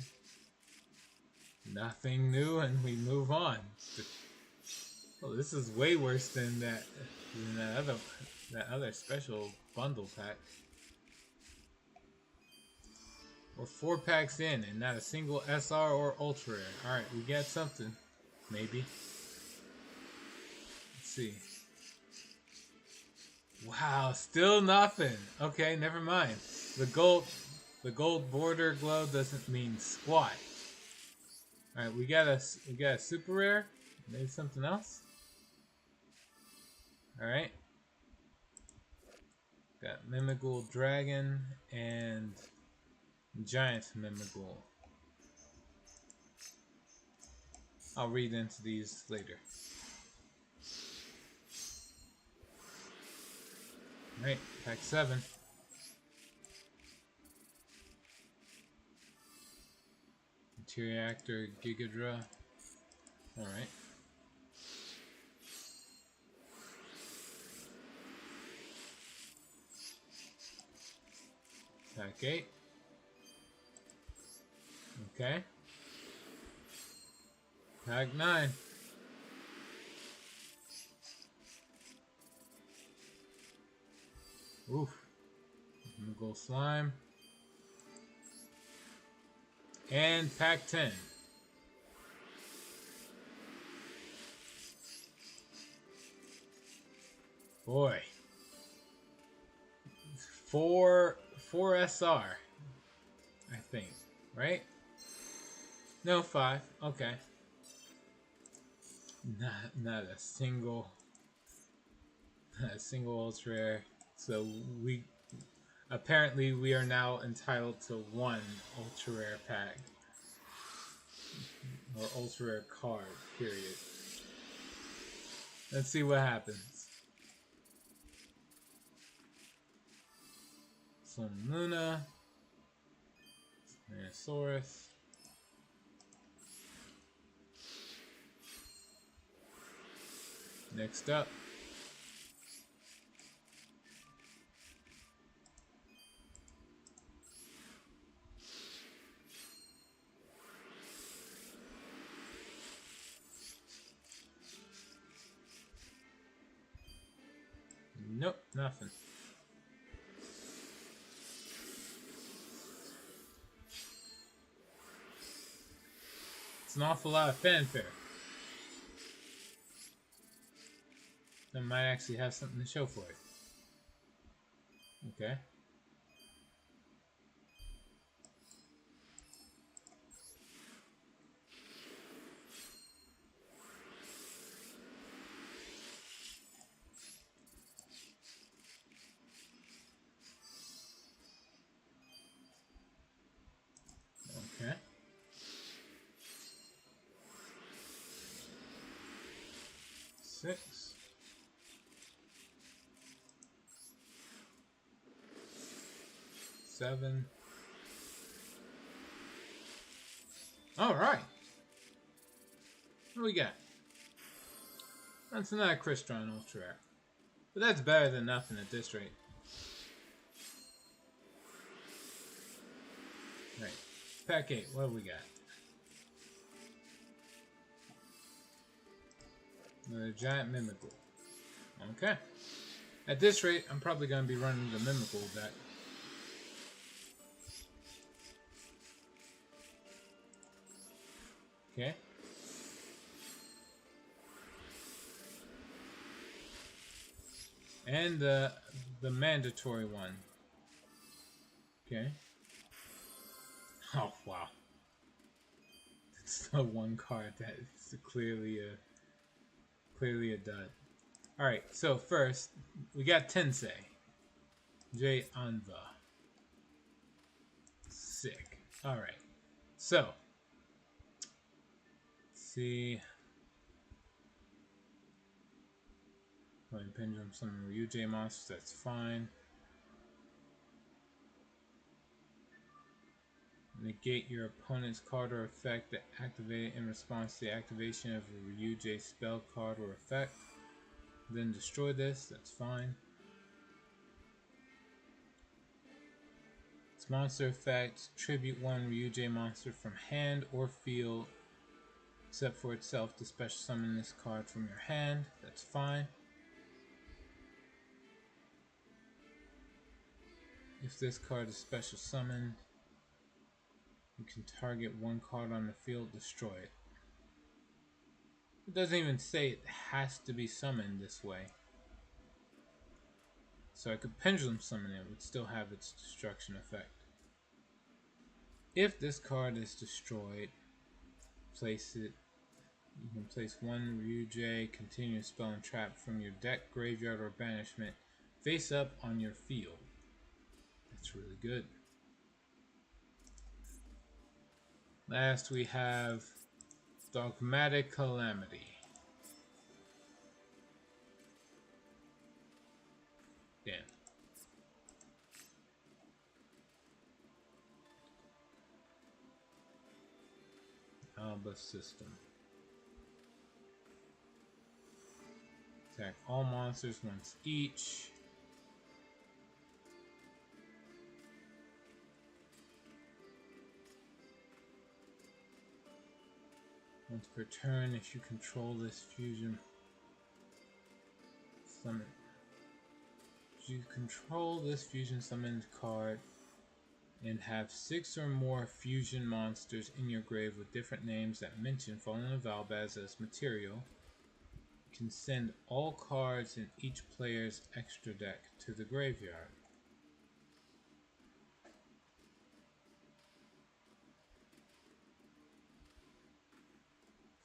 nothing new, and we move on. Oh, this is way worse than that other special bundle pack. We're 4 packs in, and not a single SR or Ultra Rare. Alright, we got something. Maybe. Let's see. Wow, still nothing. Okay, never mind. The gold border glow doesn't mean squat. Alright, we got a super rare. Maybe something else. Alright. Got Mimighoul Dragon and Giant Mimighoul. I'll read into these later. Alright, pack 7. Materiactor Gigadra. Alright. Pack 8. Okay. Pack 9. Oof. I'm gonna go slime. And pack 10. Boy. 4 SR. I think. Right? No, 5. Okay. Not a single ultra rare. So we apparently we are now entitled to 1 ultra rare pack. Or ultra rare card, period. Let's see what happens. Sun Luna. Manosaurus. Next up. Nope, nothing. It's an awful lot of fanfare. I might actually have something to show for it. Okay. Okay. Six. Seven. Alright. What do we got? That's another Crystron Ultra Rare. But that's better than nothing at this rate. Right. Pack 8, what do we got? Another giant Mimicle. Okay. At this rate, I'm probably going to be running the Mimicle deck. Okay. And the mandatory one. Okay. Oh wow. It's the one card that is clearly a dud. Alright, so first we got Tensei. J Anva. Sick. Alright. So let's see. Going Pendulum Summon Ryujei monsters, that's fine. Negate your opponent's card or effect that activated in response to the activation of a Ryujei spell card or effect. Then destroy this, that's fine. Its monster effect, tribute 1 Ryujei monster from hand or field, except for itself to special summon this card from your hand, that's fine. If this card is special summoned, you can target 1 card on the field, destroy it. It doesn't even say it has to be summoned this way. So I could Pendulum Summon it, would still have its destruction effect. If this card is destroyed, place it. You can place 1 Ryujei continuous spell and trap from your deck, graveyard, or banishment face up on your field. That's really good. Last we have Dogmatic Calamity. Damn. Alba System. Attack all monsters once each. Once per turn, if you control this fusion summon. If you control this fusion summoned card and have 6 or more fusion monsters in your grave with different names that mention Fallen of Albaz as material, you can send all cards in each player's extra deck to the graveyard.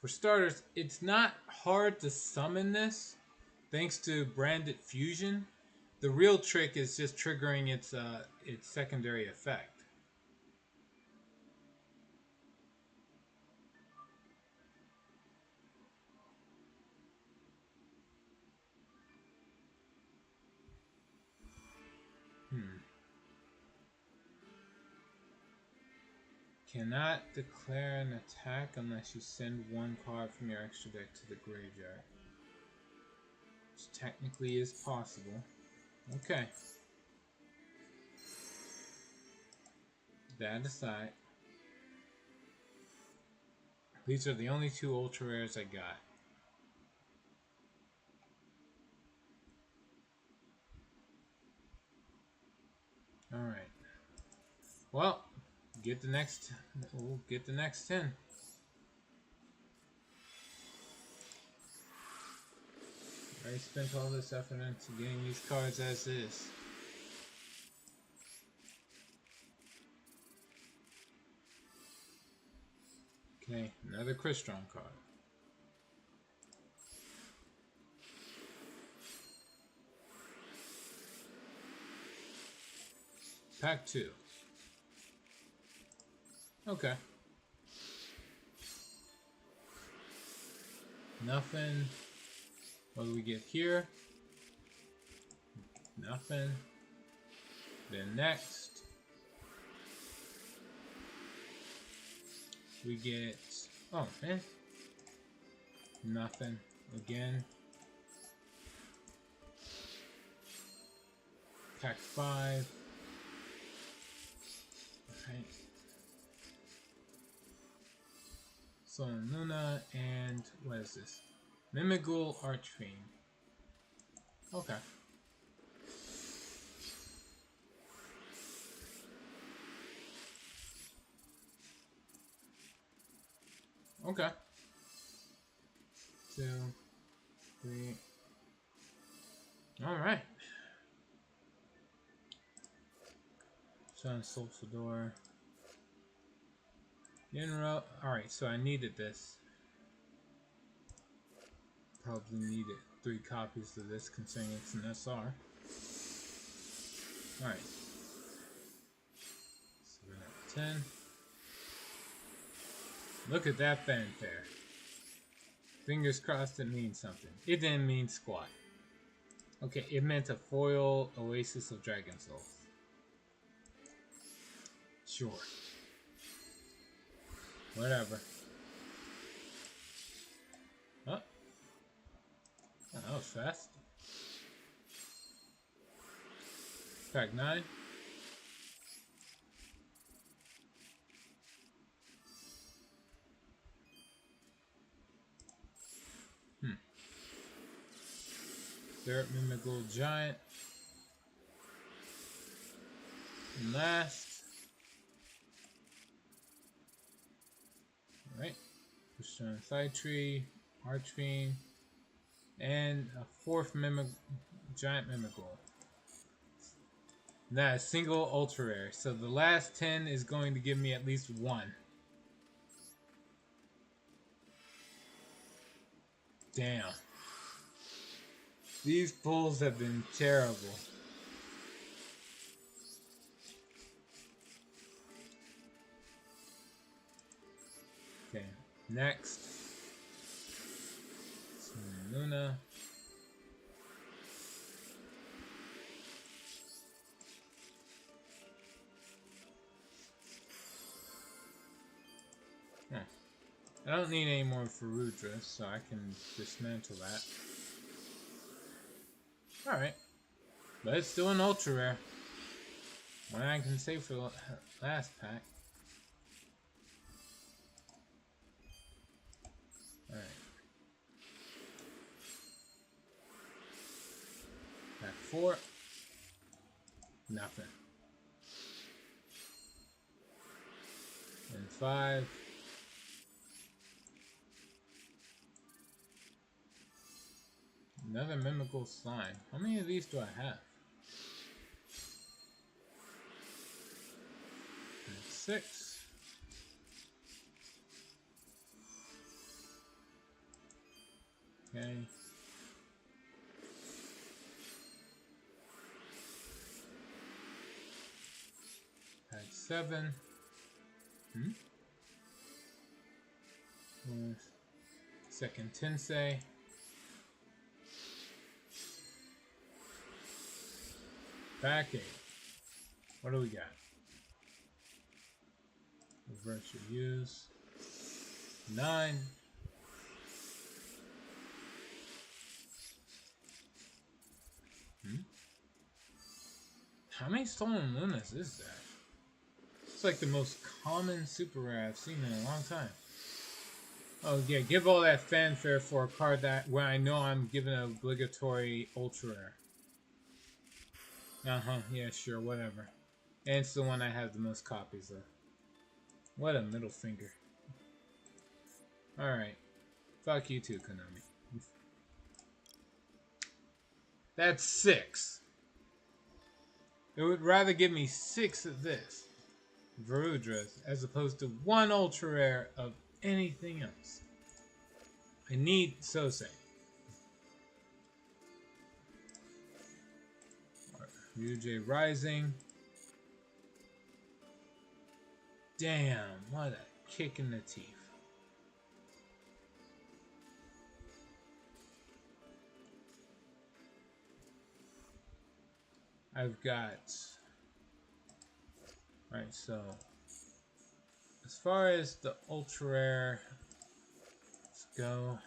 For starters, it's not hard to summon this thanks to Branded Fusion. The real trick is just triggering its secondary effect. Cannot declare an attack unless you send one card from your extra deck to the graveyard. Which technically is possible. Okay. That aside, these are the only 2 ultra rares I got. Alright. Well, we'll get the next 10. I spent all this effort into getting these cards as is. Okay, another Crystron card. Pack 2. Okay. Nothing. What do we get here? Nothing. Then next, we get, oh man, nothing again. Pack 5. Alright. Sullen Luna and what is this? Mimigul Archfiend. Okay. Okay. 2, 3. Alright. Sun Sulfador. Interrupt. Alright, so I needed this. Probably needed 3 copies of this considering it's an SR. Alright. 7 out of 10. Look at that fanfare. Fingers crossed it means something. It didn't mean squat. Okay, it meant a foil Oasis of Dragon's Oath. Sure. Whatever. Oh. Oh, that was fast. Pack 9. Third Mimigul Giant. And last. Alright. Crystron Scythe, Archfiend, and a 4th Giant Mimigul. Not a single ultra rare. So the last 10 is going to give me at least 1. Damn. These pulls have been terrible. Okay, next. Luna. I don't need any more Farudra, so I can dismantle that. Alright. But it's still an ultra rare. One I can save for the last pack. 4. Nothing. And 5. Another Mimical Slime. How many of these do I have? And 6. Okay. Pack 7. Second Tensei. Pack 8. What do we got? Reverse your use. 9. How many Stolen Lunas is that? It's like the most common super rare I've seen in a long time. Oh yeah, give all that fanfare for a card that where I know I'm given an obligatory ultra rare. Yeah, sure, whatever. And it's the one I have the most copies of. What a middle finger. Alright. Fuck you too, Konami. That's 6. It would rather give me 6 of this. Varudras, as opposed to 1 ultra rare of anything else. I need Sosei. Ryujei Rising. Damn, what a kick in the teeth. I've got... Alright, so... As far as the ultra rare go,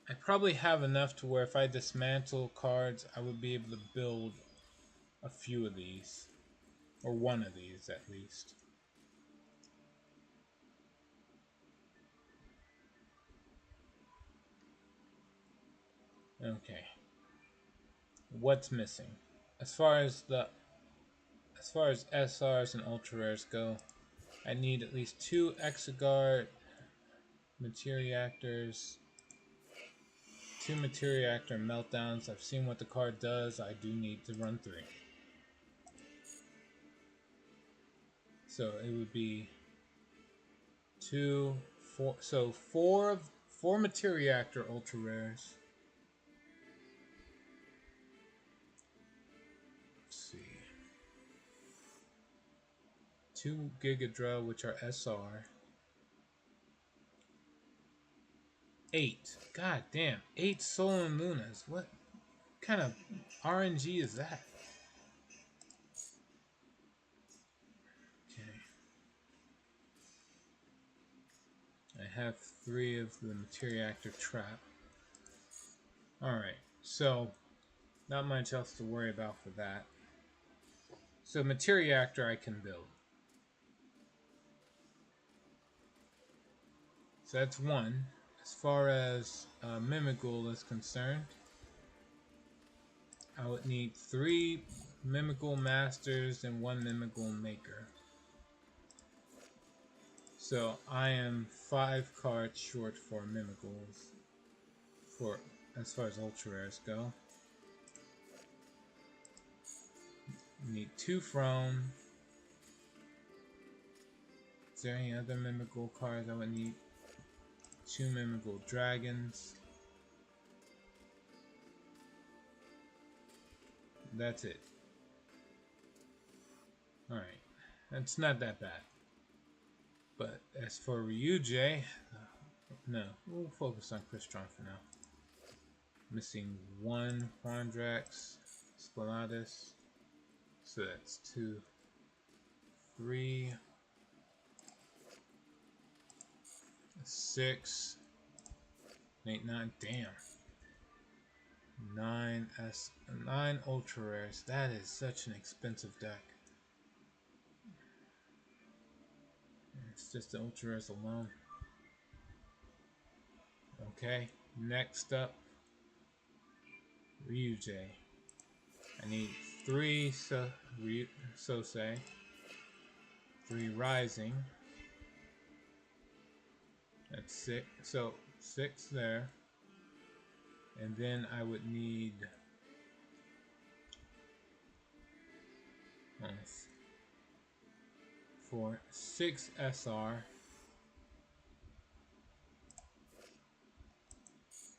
I probably have enough to where if I dismantle cards, I would be able to build a few of these. Or one of these, at least. Okay. What's missing? As far as SRs and ultra rares go, I need at least 2 Exiguard Materiactors, 2 Materiactor Meltdowns. I've seen what the card does. I do need to run 3. So it would be 2, 4. So 4 Materiactor ultra rares. Let's see. 2 Gigadra, which are SR. 8. God damn. 8 Stolen Lunas. What kind of RNG is that? Okay. I have 3 of the Materiactor Trap. Alright. So, not much else to worry about for that. So, Materiactor I can build. So that's 1. As far as Mimighoul is concerned, I would need 3 Mimighoul Masters and 1 Mimighoul Maker. So I am 5 cards short for Mimighouls, for as far as ultra rares go. Need 2 Frome. Is there any other Mimighoul cards I would need? 2 Mimighoul Dragons. That's it. Alright. That's not that bad. But as for Ryujei, no. We'll focus on Crystron for now. Missing 1 Quandrax, Spalatus. So that's 2, 3, 6, 8, 9. Damn. 9 ultra rares. That is such an expensive deck. It's just the ultra rares alone. Okay, next up, Ryujei. I need 3 Sosei, 3 Rising. That's 6. So 6 there. And then I would need for 6 SR,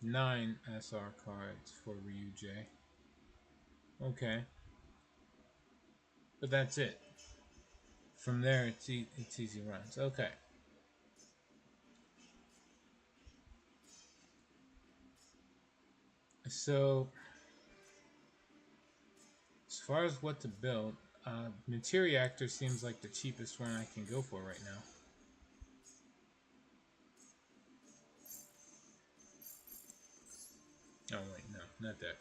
9 SR cards for Ryujei. Okay. But that's it. From there, it's easy runs. Okay. So, as far as what to build, Materiactor seems like the cheapest one I can go for right now. Oh wait, no, not that.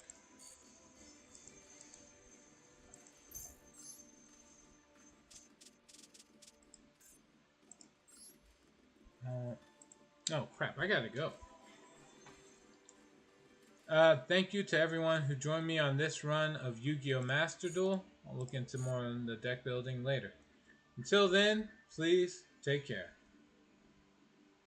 Oh crap, I gotta go. Thank you to everyone who joined me on this run of Yu-Gi-Oh! Master Duel. I'll look into more on the deck building later. Until then, please take care.